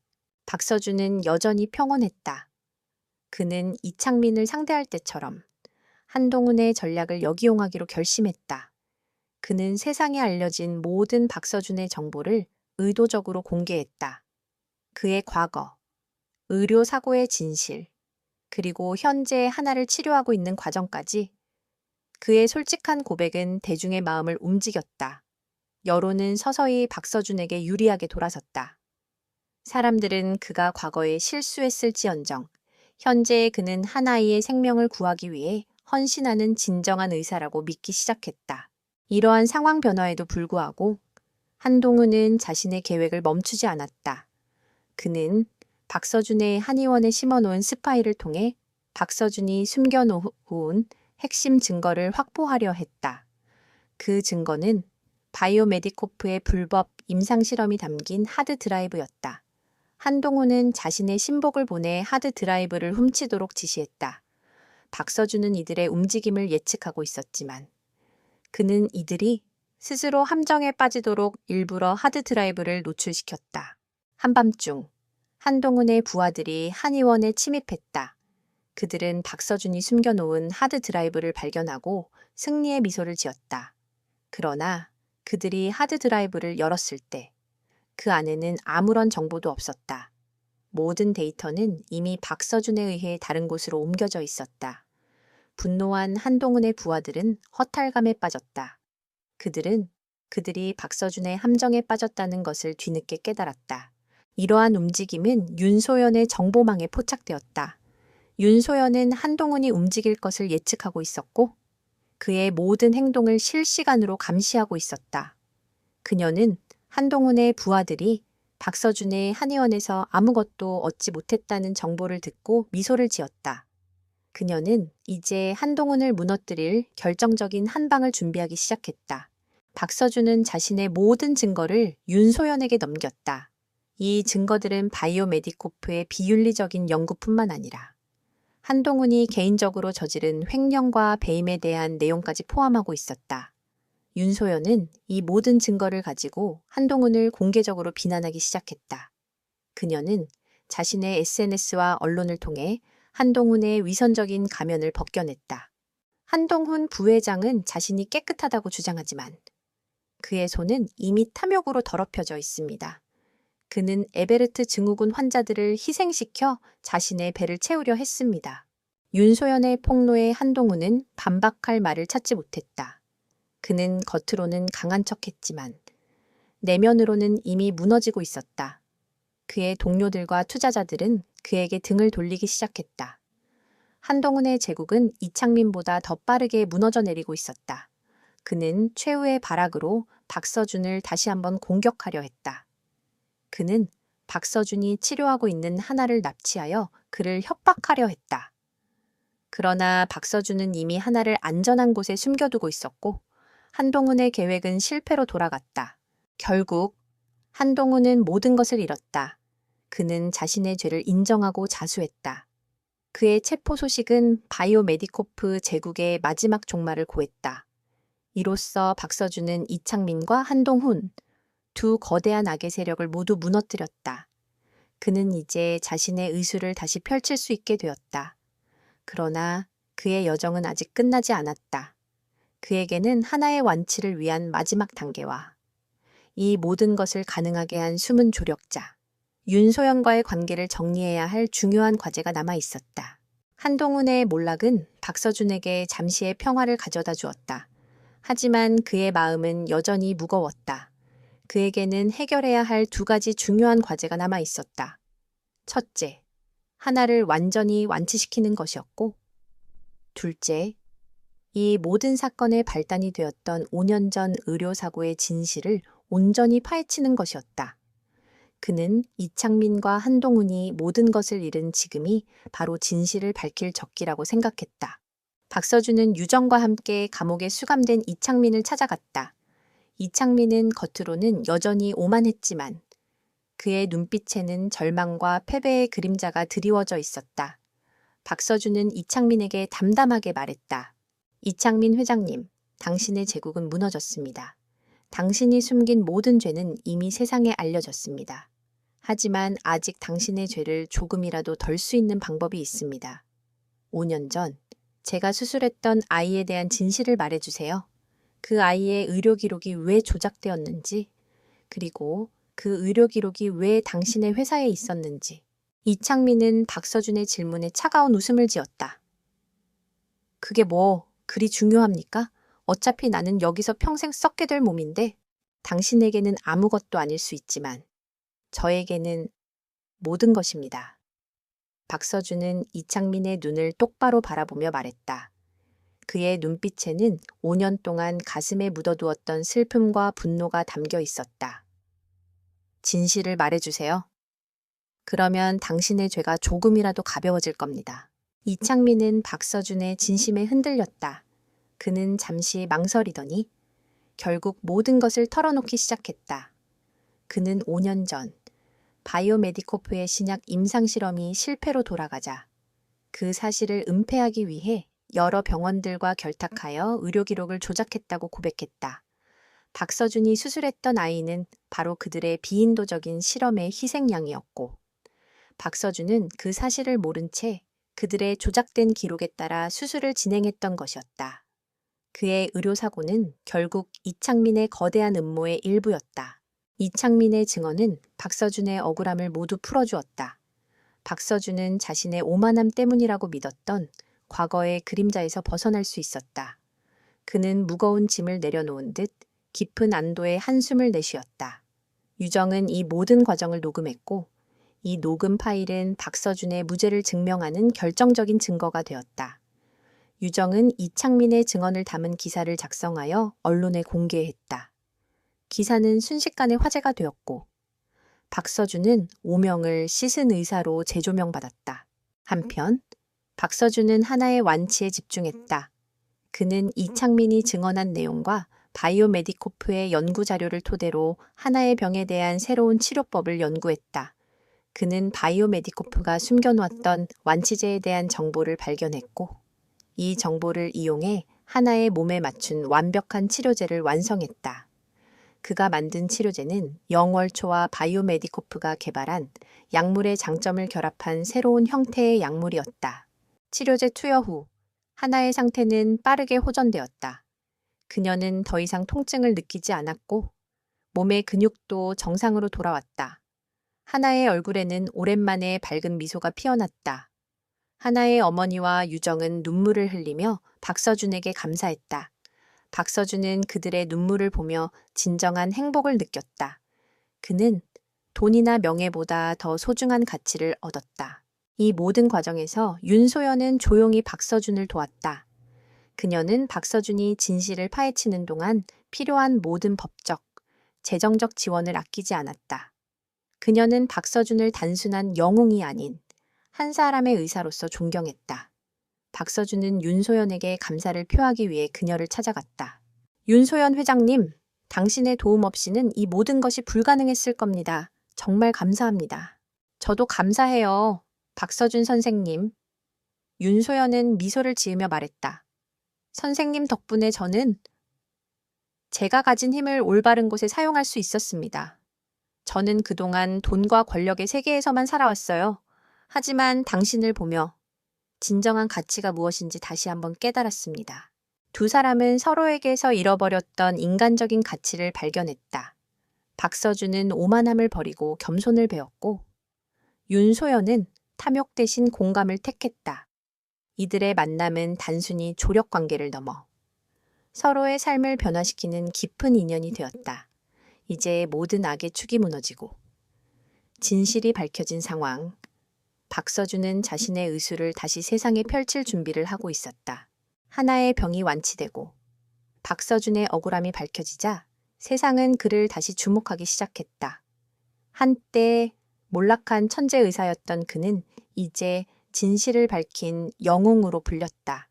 박서준은 여전히 평온했다. 그는 이창민을 상대할 때처럼 한동훈의 전략을 역이용하기로 결심했다. 그는 세상에 알려진 모든 박서준의 정보를 의도적으로 공개했다. 그의 과거, 의료사고의 진실, 그리고 현재 하나를 치료하고 있는 과정까지 그의 솔직한 고백은 대중의 마음을 움직였다. 여론은 서서히 박서준에게 유리하게 돌아섰다. 사람들은 그가 과거에 실수했을지언정 현재의 그는 한 아이의 생명을 구하기 위해 헌신하는 진정한 의사라고 믿기 시작했다. 이러한 상황 변화에도 불구하고 한동훈은 자신의 계획을 멈추지 않았다. 그는 박서준의 한의원에 심어놓은 스파이를 통해 박서준이 숨겨놓은 핵심 증거를 확보하려 했다. 그 증거는 바이오메디코프의 불법 임상실험이 담긴 하드드라이브였다. 한동훈은 자신의 신복을 보내 하드드라이브를 훔치도록 지시했다. 박서준은 이들의 움직임을 예측하고 있었지만 그는 이들이 스스로 함정에 빠지도록 일부러 하드드라이브를 노출시켰다. 한밤중 한동훈의 부하들이 한의원에 침입했다. 그들은 박서준이 숨겨놓은 하드드라이브를 발견하고 승리의 미소를 지었다. 그러나 그들이 하드드라이브를 열었을 때 그 안에는 아무런 정보도 없었다. 모든 데이터는 이미 박서준에 의해 다른 곳으로 옮겨져 있었다. 분노한 한동훈의 부하들은 허탈감에 빠졌다. 그들이 박서준의 함정에 빠졌다는 것을 뒤늦게 깨달았다. 이러한 움직임은 윤소연의 정보망에 포착되었다. 윤소연은 한동훈이 움직일 것을 예측하고 있었고 그의 모든 행동을 실시간으로 감시하고 있었다. 그녀는 한동훈의 부하들이 박서준의 한의원에서 아무것도 얻지 못했다는 정보를 듣고 미소를 지었다. 그녀는 이제 한동훈을 무너뜨릴 결정적인 한 방을 준비하기 시작했다. 박서준은 자신의 모든 증거를 윤소연에게 넘겼다. 이 증거들은 바이오메디코프의 비윤리적인 연구뿐만 아니라 한동훈이 개인적으로 저지른 횡령과 배임에 대한 내용까지 포함하고 있었다. 윤소연은 이 모든 증거를 가지고 한동훈을 공개적으로 비난하기 시작했다. 그녀는 자신의 SNS와 언론을 통해 한동훈의 위선적인 가면을 벗겨냈다. 한동훈 부회장은 자신이 깨끗하다고 주장하지만 그의 손은 이미 탐욕으로 더럽혀져 있습니다. 그는 에베르트 증후군 환자들을 희생시켜 자신의 배를 채우려 했습니다. 윤소연의 폭로에 한동훈은 반박할 말을 찾지 못했다. 그는 겉으로는 강한 척했지만 내면으로는 이미 무너지고 있었다. 그의 동료들과 투자자들은 그에게 등을 돌리기 시작했다. 한동훈의 제국은 이창민보다 더 빠르게 무너져 내리고 있었다. 그는 최후의 발악으로 박서준을 다시 한번 공격하려 했다. 그는 박서준이 치료하고 있는 하나를 납치하여 그를 협박하려 했다. 그러나 박서준은 이미 하나를 안전한 곳에 숨겨두고 있었고 한동훈의 계획은 실패로 돌아갔다. 결국 한동훈은 모든 것을 잃었다. 그는 자신의 죄를 인정하고 자수했다. 그의 체포 소식은 바이오메디코프 제국의 마지막 종말을 고했다. 이로써 박서준은 이창민과 한동훈, 두 거대한 악의 세력을 모두 무너뜨렸다. 그는 이제 자신의 의술을 다시 펼칠 수 있게 되었다. 그러나 그의 여정은 아직 끝나지 않았다. 그에게는 하나의 완치를 위한 마지막 단계와 이 모든 것을 가능하게 한 숨은 조력자, 윤소연과의 관계를 정리해야 할 중요한 과제가 남아 있었다. 한동훈의 몰락은 박서준에게 잠시의 평화를 가져다 주었다. 하지만 그의 마음은 여전히 무거웠다. 그에게는 해결해야 할 두 가지 중요한 과제가 남아 있었다. 첫째, 하나를 완전히 완치시키는 것이었고, 둘째, 이 모든 사건의 발단이 되었던 5년 전 의료사고의 진실을 온전히 파헤치는 것이었다. 그는 이창민과 한동훈이 모든 것을 잃은 지금이 바로 진실을 밝힐 적기라고 생각했다. 박서준은 유정과 함께 감옥에 수감된 이창민을 찾아갔다. 이창민은 겉으로는 여전히 오만했지만 그의 눈빛에는 절망과 패배의 그림자가 드리워져 있었다. 박서준은 이창민에게 담담하게 말했다. 이창민 회장님, 당신의 제국은 무너졌습니다. 당신이 숨긴 모든 죄는 이미 세상에 알려졌습니다. 하지만 아직 당신의 죄를 조금이라도 덜 수 있는 방법이 있습니다. 5년 전 제가 수술했던 아이에 대한 진실을 말해주세요. 그 아이의 의료 기록이 왜 조작되었는지, 그리고 그 의료 기록이 왜 당신의 회사에 있었는지. 이창민은 박서준의 질문에 차가운 웃음을 지었다. 그게 뭐 그리 중요합니까? 어차피 나는 여기서 평생 썩게 될 몸인데 당신에게는 아무것도 아닐 수 있지만 저에게는 모든 것입니다. 박서준은 이창민의 눈을 똑바로 바라보며 말했다. 그의 눈빛에는 5년 동안 가슴에 묻어두었던 슬픔과 분노가 담겨 있었다. 진실을 말해주세요. 그러면 당신의 죄가 조금이라도 가벼워질 겁니다. 이창민은 박서준의 진심에 흔들렸다. 그는 잠시 망설이더니 결국 모든 것을 털어놓기 시작했다. 그는 5년 전 바이오메디코프의 신약 임상실험이 실패로 돌아가자 그 사실을 은폐하기 위해 여러 병원들과 결탁하여 의료 기록을 조작했다고 고백했다. 박서준이 수술했던 아이는 바로 그들의 비인도적인 실험의 희생양이었고 박서준은 그 사실을 모른 채 그들의 조작된 기록에 따라 수술을 진행했던 것이었다. 그의 의료사고는 결국 이창민의 거대한 음모의 일부였다. 이창민의 증언은 박서준의 억울함을 모두 풀어주었다. 박서준은 자신의 오만함 때문이라고 믿었던 과거의 그림자에서 벗어날 수 있었다. 그는 무거운 짐을 내려놓은 듯 깊은 안도의 한숨을 내쉬었다. 유정은 이 모든 과정을 녹음했고 이 녹음 파일은 박서준의 무죄를 증명하는 결정적인 증거가 되었다. 유정은 이창민의 증언을 담은 기사를 작성하여 언론에 공개했다. 기사는 순식간에 화제가 되었고 박서준은 오명을 씻은 의사로 재조명받았다. 한편 박서준은 하나의 완치에 집중했다. 그는 이창민이 증언한 내용과 바이오메디코프의 연구 자료를 토대로 하나의 병에 대한 새로운 치료법을 연구했다. 그는 바이오메디코프가 숨겨놓았던 완치제에 대한 정보를 발견했고 이 정보를 이용해 하나의 몸에 맞춘 완벽한 치료제를 완성했다. 그가 만든 치료제는 영월초와 바이오메디코프가 개발한 약물의 장점을 결합한 새로운 형태의 약물이었다. 치료제 투여 후 하나의 상태는 빠르게 호전되었다. 그녀는 더 이상 통증을 느끼지 않았고 몸의 근육도 정상으로 돌아왔다. 하나의 얼굴에는 오랜만에 밝은 미소가 피어났다. 하나의 어머니와 유정은 눈물을 흘리며 박서준에게 감사했다. 박서준은 그들의 눈물을 보며 진정한 행복을 느꼈다. 그는 돈이나 명예보다 더 소중한 가치를 얻었다. 이 모든 과정에서 윤소연은 조용히 박서준을 도왔다. 그녀는 박서준이 진실을 파헤치는 동안 필요한 모든 법적, 재정적 지원을 아끼지 않았다. 그녀는 박서준을 단순한 영웅이 아닌 한 사람의 의사로서 존경했다. 박서준은 윤소연에게 감사를 표하기 위해 그녀를 찾아갔다. 윤소연 회장님, 당신의 도움 없이는 이 모든 것이 불가능했을 겁니다. 정말 감사합니다. 저도 감사해요. 박서준 선생님. 윤소연은 미소를 지으며 말했다. 선생님 덕분에 저는 제가 가진 힘을 올바른 곳에 사용할 수 있었습니다. 저는 그동안 돈과 권력의 세계에서만 살아왔어요. 하지만 당신을 보며 진정한 가치가 무엇인지 다시 한번 깨달았습니다. 두 사람은 서로에게서 잃어버렸던 인간적인 가치를 발견했다. 박서준은 오만함을 버리고 겸손을 배웠고 윤소연은 탐욕 대신 공감을 택했다. 이들의 만남은 단순히 조력 관계를 넘어 서로의 삶을 변화시키는 깊은 인연이 되었다. 이제 모든 악의 축이 무너지고 진실이 밝혀진 상황. 박서준은 자신의 의술을 다시 세상에 펼칠 준비를 하고 있었다. 하나의 병이 완치되고 박서준의 억울함이 밝혀지자 세상은 그를 다시 주목하기 시작했다. 한때 몰락한 천재 의사였던 그는 이제 진실을 밝힌 영웅으로 불렸다.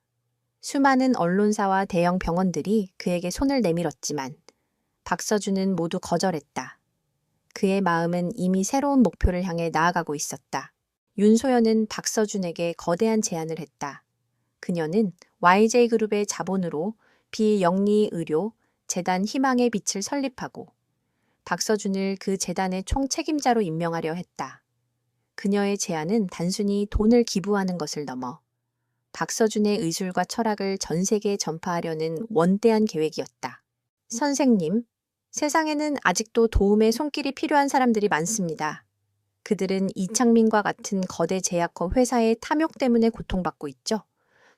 수많은 언론사와 대형 병원들이 그에게 손을 내밀었지만 박서준은 모두 거절했다. 그의 마음은 이미 새로운 목표를 향해 나아가고 있었다. 윤소연은 박서준에게 거대한 제안을 했다. 그녀는 YJ그룹의 자본으로 비영리 의료 재단 희망의 빛을 설립하고 박서준을 그 재단의 총책임자로 임명하려 했다. 그녀의 제안은 단순히 돈을 기부하는 것을 넘어 박서준의 의술과 철학을 전 세계에 전파하려는 원대한 계획이었다. 선생님, 세상에는 아직도 도움의 손길이 필요한 사람들이 많습니다. 그들은 이창민과 같은 거대 제약업 회사의 탐욕 때문에 고통받고 있죠.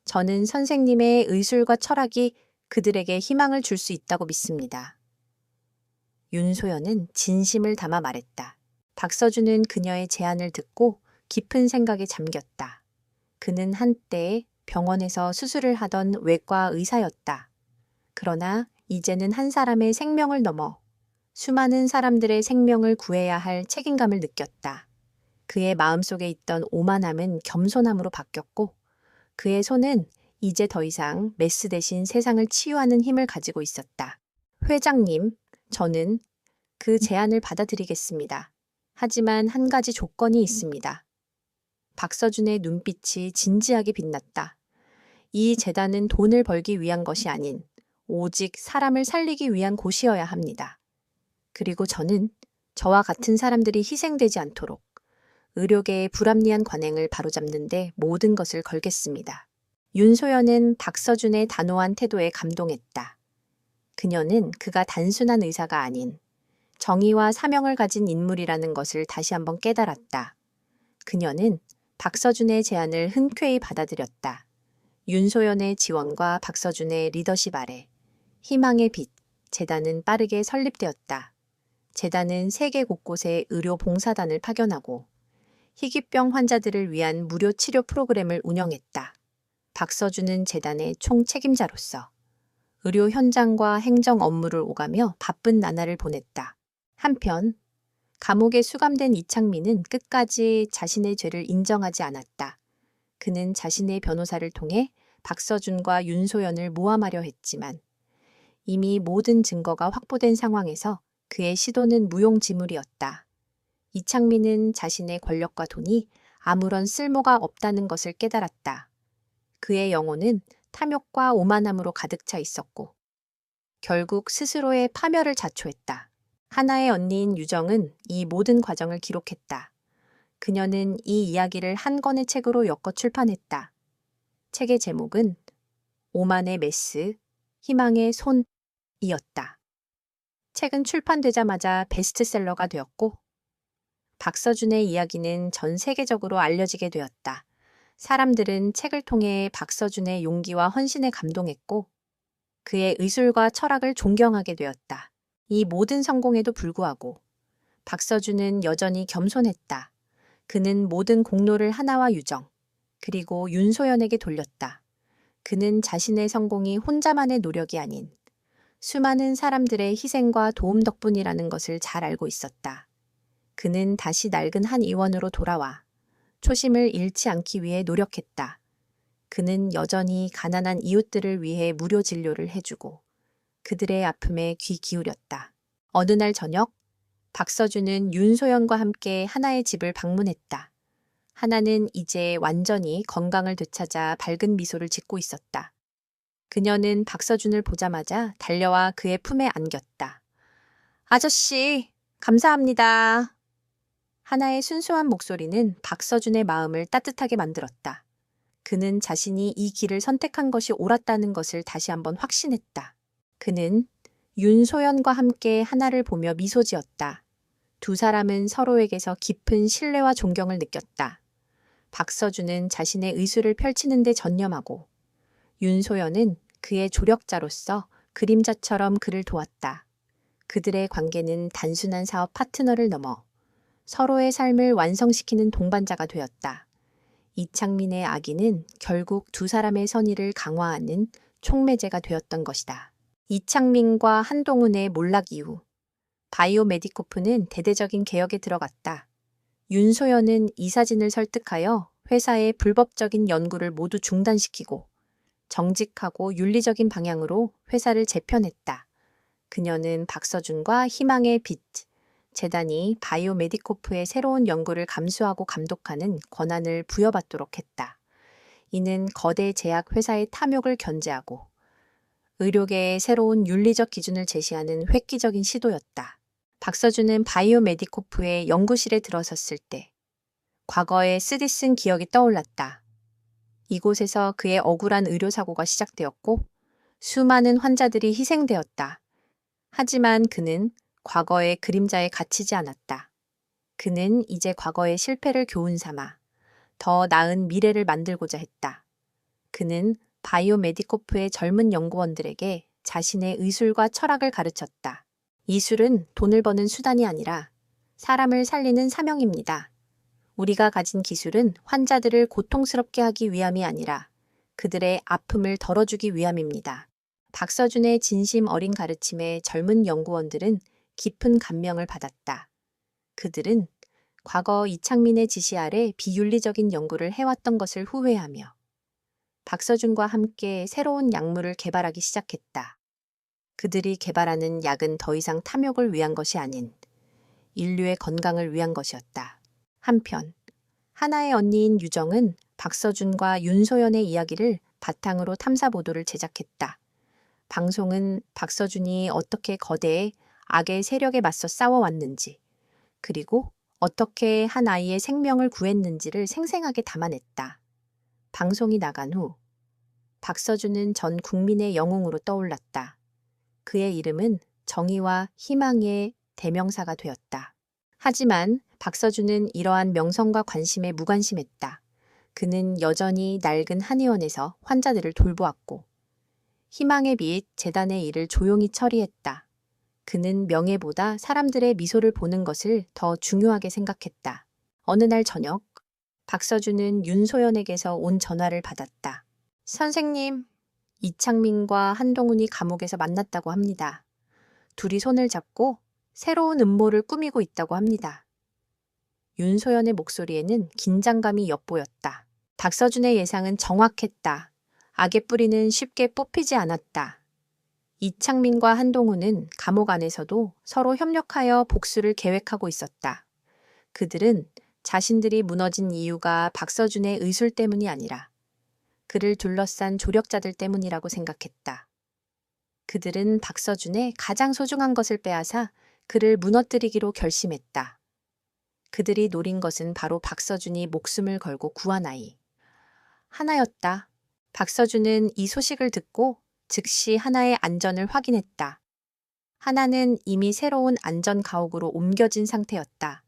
저는 선생님의 의술과 철학이 그들에게 희망을 줄 수 있다고 믿습니다. 윤소연은 진심을 담아 말했다. 박서준은 그녀의 제안을 듣고 깊은 생각에 잠겼다. 그는 한때 병원에서 수술을 하던 외과 의사였다. 그러나 이제는 한 사람의 생명을 넘어 수많은 사람들의 생명을 구해야 할 책임감을 느꼈다. 그의 마음속에 있던 오만함은 겸손함으로 바뀌었고 그의 손은 이제 더 이상 메스 대신 세상을 치유하는 힘을 가지고 있었다. 회장님, 저는 그 제안을 받아들이겠습니다. 하지만 한 가지 조건이 있습니다. 박서준의 눈빛이 진지하게 빛났다. 이 재단은 돈을 벌기 위한 것이 아닌 오직 사람을 살리기 위한 곳이어야 합니다. 그리고 저는 저와 같은 사람들이 희생되지 않도록 의료계의 불합리한 관행을 바로잡는 데 모든 것을 걸겠습니다. 윤소연은 박서준의 단호한 태도에 감동했다. 그녀는 그가 단순한 의사가 아닌 정의와 사명을 가진 인물이라는 것을 다시 한번 깨달았다. 그녀는 박서준의 제안을 흔쾌히 받아들였다. 윤소연의 지원과 박서준의 리더십 아래 희망의 빛 재단은 빠르게 설립되었다. 재단은 세계 곳곳에 의료 봉사단을 파견하고 희귀병 환자들을 위한 무료 치료 프로그램을 운영했다. 박서준은 재단의 총책임자로서 의료 현장과 행정 업무를 오가며 바쁜 나날을 보냈다. 한편 감옥에 수감된 이창민은 끝까지 자신의 죄를 인정하지 않았다. 그는 자신의 변호사를 통해 박서준과 윤소연을 모함하려 했지만 이미 모든 증거가 확보된 상황에서 그의 시도는 무용지물이었다. 이창민은 자신의 권력과 돈이 아무런 쓸모가 없다는 것을 깨달았다. 그의 영혼은 탐욕과 오만함으로 가득 차 있었고 결국 스스로의 파멸을 자초했다. 하나의 언니인 유정은 이 모든 과정을 기록했다. 그녀는 이 이야기를 한 권의 책으로 엮어 출판했다. 책의 제목은 오만의 메스, 희망의 손이었다. 책은 출판되자마자 베스트셀러가 되었고 박서준의 이야기는 전 세계적으로 알려지게 되었다. 사람들은 책을 통해 박서준의 용기와 헌신에 감동했고 그의 의술과 철학을 존경하게 되었다. 이 모든 성공에도 불구하고 박서준은 여전히 겸손했다. 그는 모든 공로를 하나와 유정, 그리고 윤소연에게 돌렸다. 그는 자신의 성공이 혼자만의 노력이 아닌 수많은 사람들의 희생과 도움 덕분이라는 것을 잘 알고 있었다. 그는 다시 낡은 한 의원으로 돌아와 초심을 잃지 않기 위해 노력했다. 그는 여전히 가난한 이웃들을 위해 무료 진료를 해주고 그들의 아픔에 귀 기울였다. 어느 날 저녁, 박서준은 윤소연과 함께 하나의 집을 방문했다. 하나는 이제 완전히 건강을 되찾아 밝은 미소를 짓고 있었다. 그녀는 박서준을 보자마자 달려와 그의 품에 안겼다. 아저씨, 감사합니다. 하나의 순수한 목소리는 박서준의 마음을 따뜻하게 만들었다. 그는 자신이 이 길을 선택한 것이 옳았다는 것을 다시 한번 확신했다. 그는 윤소연과 함께 하나를 보며 미소 지었다. 두 사람은 서로에게서 깊은 신뢰와 존경을 느꼈다. 박서준은 자신의 의술을 펼치는 데 전념하고 윤소연은 그의 조력자로서 그림자처럼 그를 도왔다. 그들의 관계는 단순한 사업 파트너를 넘어 서로의 삶을 완성시키는 동반자가 되었다. 이창민의 악의는 결국 두 사람의 선의를 강화하는 촉매제가 되었던 것이다. 이창민과 한동훈의 몰락 이후 바이오메디코프는 대대적인 개혁에 들어갔다. 윤소연은 이사진을 설득하여 회사의 불법적인 연구를 모두 중단시키고 정직하고 윤리적인 방향으로 회사를 재편했다. 그녀는 박서준과 희망의 빛, 재단이 바이오메디코프의 새로운 연구를 감수하고 감독하는 권한을 부여받도록 했다. 이는 거대 제약 회사의 탐욕을 견제하고 의료계의 새로운 윤리적 기준을 제시하는 획기적인 시도였다. 박서준은 바이오메디코프의 연구실에 들어섰을 때 과거의 쓰디쓴 기억이 떠올랐다. 이곳에서 그의 억울한 의료사고가 시작되었고 수많은 환자들이 희생되었다. 하지만 그는 과거의 그림자에 갇히지 않았다. 그는 이제 과거의 실패를 교훈 삼아 더 나은 미래를 만들고자 했다. 그는 바이오메디코프의 젊은 연구원들에게 자신의 의술과 철학을 가르쳤다. 이술은 돈을 버는 수단이 아니라 사람을 살리는 사명입니다. 우리가 가진 기술은 환자들을 고통스럽게 하기 위함이 아니라 그들의 아픔을 덜어주기 위함입니다. 박서준의 진심 어린 가르침에 젊은 연구원들은 깊은 감명을 받았다. 그들은 과거 이창민의 지시 아래 비윤리적인 연구를 해왔던 것을 후회하며 박서준과 함께 새로운 약물을 개발하기 시작했다. 그들이 개발하는 약은 더 이상 탐욕을 위한 것이 아닌 인류의 건강을 위한 것이었다. 한편 하나의 언니인 유정은 박서준과 윤소연의 이야기를 바탕으로 탐사 보도를 제작했다. 방송은 박서준이 어떻게 거대의 악의 세력에 맞서 싸워왔는지, 그리고 어떻게 한 아이의 생명을 구했는지를 생생하게 담아냈다. 방송이 나간 후 박서준은 전 국민의 영웅으로 떠올랐다. 그의 이름은 정의와 희망의 대명사가 되었다. 하지만 박서준은 이러한 명성과 관심에 무관심했다. 그는 여전히 낡은 한의원에서 환자들을 돌보았고 희망의 빛 재단의 일을 조용히 처리했다. 그는 명예보다 사람들의 미소를 보는 것을 더 중요하게 생각했다. 어느 날 저녁, 박서준은 윤소연에게서 온 전화를 받았다. 선생님, 이창민과 한동훈이 감옥에서 만났다고 합니다. 둘이 손을 잡고 새로운 음모를 꾸미고 있다고 합니다. 윤소연의 목소리에는 긴장감이 엿보였다. 박서준의 예상은 정확했다. 악의 뿌리는 쉽게 뽑히지 않았다. 이창민과 한동훈은 감옥 안에서도 서로 협력하여 복수를 계획하고 있었다. 그들은 자신들이 무너진 이유가 박서준의 의술 때문이 아니라 그를 둘러싼 조력자들 때문이라고 생각했다. 그들은 박서준의 가장 소중한 것을 빼앗아 그를 무너뜨리기로 결심했다. 그들이 노린 것은 바로 박서준이 목숨을 걸고 구한 아이. 하나였다. 박서준은 이 소식을 듣고 즉시 하나의 안전을 확인했다. 하나는 이미 새로운 안전 가옥으로 옮겨진 상태였다.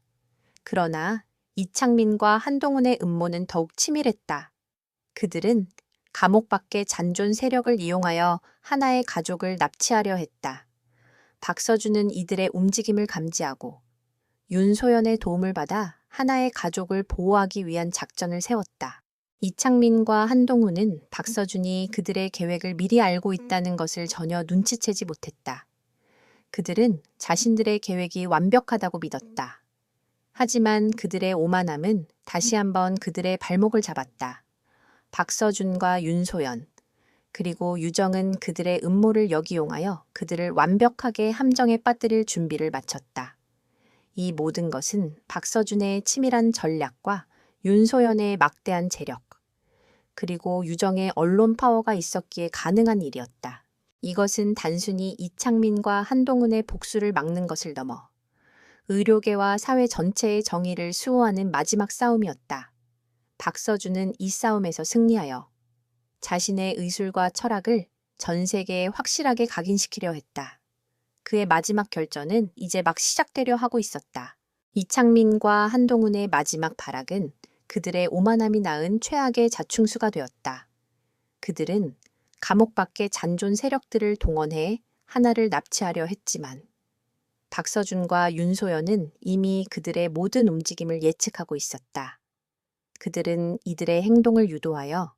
그러나 이창민과 한동훈의 음모는 더욱 치밀했다. 그들은 감옥 밖의 잔존 세력을 이용하여 하나의 가족을 납치하려 했다. 박서준은 이들의 움직임을 감지하고 윤소연의 도움을 받아 하나의 가족을 보호하기 위한 작전을 세웠다. 이창민과 한동훈은 박서준이 그들의 계획을 미리 알고 있다는 것을 전혀 눈치채지 못했다. 그들은 자신들의 계획이 완벽하다고 믿었다. 하지만 그들의 오만함은 다시 한번 그들의 발목을 잡았다. 박서준과 윤소연, 그리고 유정은 그들의 음모를 역이용하여 그들을 완벽하게 함정에 빠뜨릴 준비를 마쳤다. 이 모든 것은 박서준의 치밀한 전략과 윤소연의 막대한 재력, 그리고 유정의 언론 파워가 있었기에 가능한 일이었다. 이것은 단순히 이창민과 한동훈의 복수를 막는 것을 넘어 의료계와 사회 전체의 정의를 수호하는 마지막 싸움이었다. 박서준은 이 싸움에서 승리하여 자신의 의술과 철학을 전 세계에 확실하게 각인시키려 했다. 그의 마지막 결전은 이제 막 시작되려 하고 있었다. 이창민과 한동훈의 마지막 발악은 그들의 오만함이 낳은 최악의 자충수가 되었다. 그들은 감옥 밖의 잔존 세력들을 동원해 하나를 납치하려 했지만 박서준과 윤소연은 이미 그들의 모든 움직임을 예측하고 있었다. 그들은 이들의 행동을 유도하여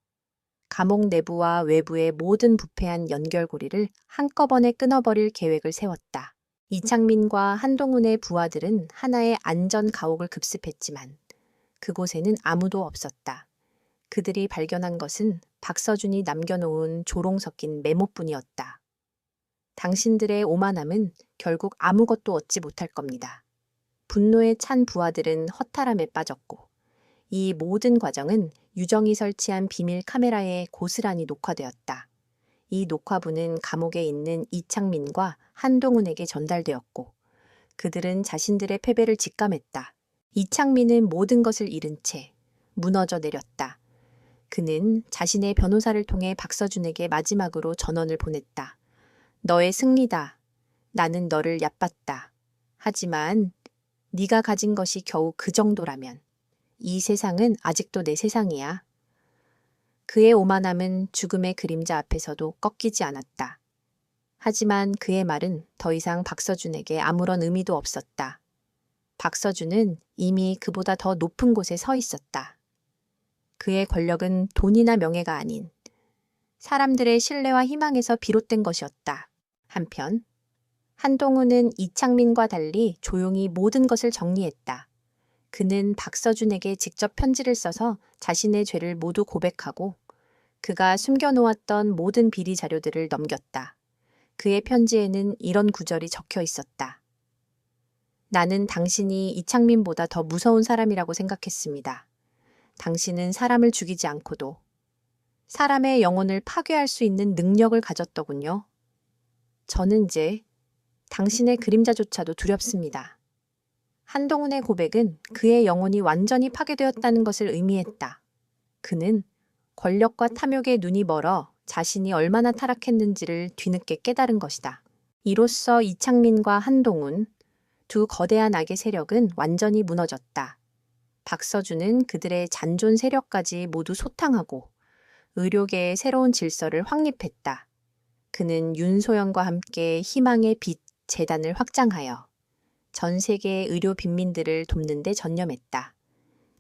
감옥 내부와 외부의 모든 부패한 연결고리를 한꺼번에 끊어버릴 계획을 세웠다. 이창민과 한동훈의 부하들은 하나의 안전 가옥을 급습했지만 그곳에는 아무도 없었다. 그들이 발견한 것은 박서준이 남겨놓은 조롱 섞인 메모뿐이었다. 당신들의 오만함은 결국 아무것도 얻지 못할 겁니다. 분노에 찬 부하들은 허탈함에 빠졌고 이 모든 과정은 유정이 설치한 비밀 카메라에 고스란히 녹화되었다. 이 녹화부는 감옥에 있는 이창민과 한동훈에게 전달되었고 그들은 자신들의 패배를 직감했다. 이창민은 모든 것을 잃은 채 무너져 내렸다. 그는 자신의 변호사를 통해 박서준에게 마지막으로 전원을 보냈다. 너의 승리다. 나는 너를 얕봤다. 하지만 네가 가진 것이 겨우 그 정도라면 이 세상은 아직도 내 세상이야. 그의 오만함은 죽음의 그림자 앞에서도 꺾이지 않았다. 하지만 그의 말은 더 이상 박서준에게 아무런 의미도 없었다. 박서준은 이미 그보다 더 높은 곳에 서 있었다. 그의 권력은 돈이나 명예가 아닌 사람들의 신뢰와 희망에서 비롯된 것이었다. 한편 한동훈은 이창민과 달리 조용히 모든 것을 정리했다. 그는 박서준에게 직접 편지를 써서 자신의 죄를 모두 고백하고 그가 숨겨놓았던 모든 비리 자료들을 넘겼다. 그의 편지에는 이런 구절이 적혀 있었다. 나는 당신이 이창민보다 더 무서운 사람이라고 생각했습니다. 당신은 사람을 죽이지 않고도 사람의 영혼을 파괴할 수 있는 능력을 가졌더군요. 저는 이제 당신의 그림자조차도 두렵습니다. 한동훈의 고백은 그의 영혼이 완전히 파괴되었다는 것을 의미했다. 그는 권력과 탐욕에 눈이 멀어 자신이 얼마나 타락했는지를 뒤늦게 깨달은 것이다. 이로써 이창민과 한동훈, 두 거대한 악의 세력은 완전히 무너졌다. 박서준은 그들의 잔존 세력까지 모두 소탕하고 의료계의 새로운 질서를 확립했다. 그는 윤소연과 함께 희망의 빛 재단을 확장하여 전 세계의 의료 빈민들을 돕는 데 전념했다.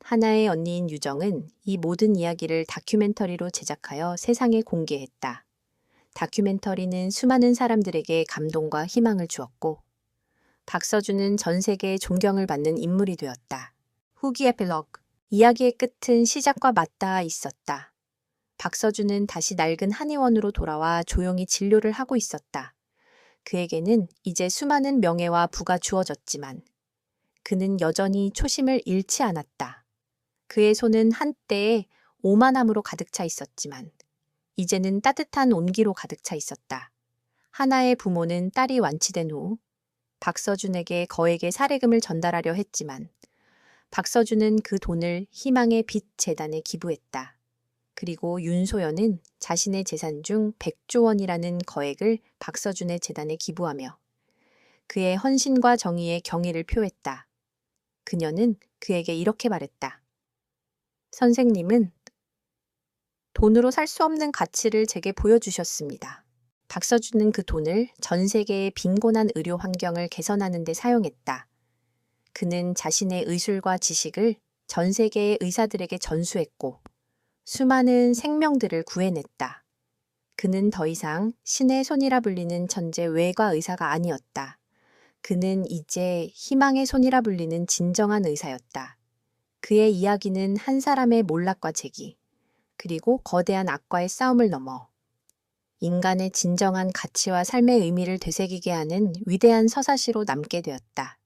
하나의 언니인 유정은 이 모든 이야기를 다큐멘터리로 제작하여 세상에 공개했다. 다큐멘터리는 수많은 사람들에게 감동과 희망을 주었고 박서준은 전 세계의 존경을 받는 인물이 되었다. 후기 에필로그. 이야기의 끝은 시작과 맞닿아 있었다. 박서준은 다시 낡은 한의원으로 돌아와 조용히 진료를 하고 있었다. 그에게는 이제 수많은 명예와 부가 주어졌지만 그는 여전히 초심을 잃지 않았다. 그의 손은 한때에 오만함으로 가득 차 있었지만 이제는 따뜻한 온기로 가득 차 있었다. 하나의 부모는 딸이 완치된 후 박서준에게 거액의 사례금을 전달하려 했지만 박서준은 그 돈을 희망의 빛 재단에 기부했다. 그리고 윤소연은 자신의 재산 중 100조 원이라는 거액을 박서준의 재단에 기부하며 그의 헌신과 정의에 경의를 표했다. 그녀는 그에게 이렇게 말했다. 선생님은 돈으로 살 수 없는 가치를 제게 보여주셨습니다. 박서준은 그 돈을 전 세계의 빈곤한 의료 환경을 개선하는 데 사용했다. 그는 자신의 의술과 지식을 전 세계의 의사들에게 전수했고 수많은 생명들을 구해냈다. 그는 더 이상 신의 손이라 불리는 천재 외과 의사가 아니었다. 그는 이제 희망의 손이라 불리는 진정한 의사였다. 그의 이야기는 한 사람의 몰락과 재기, 그리고 거대한 악과의 싸움을 넘어 인간의 진정한 가치와 삶의 의미를 되새기게 하는 위대한 서사시로 남게 되었다.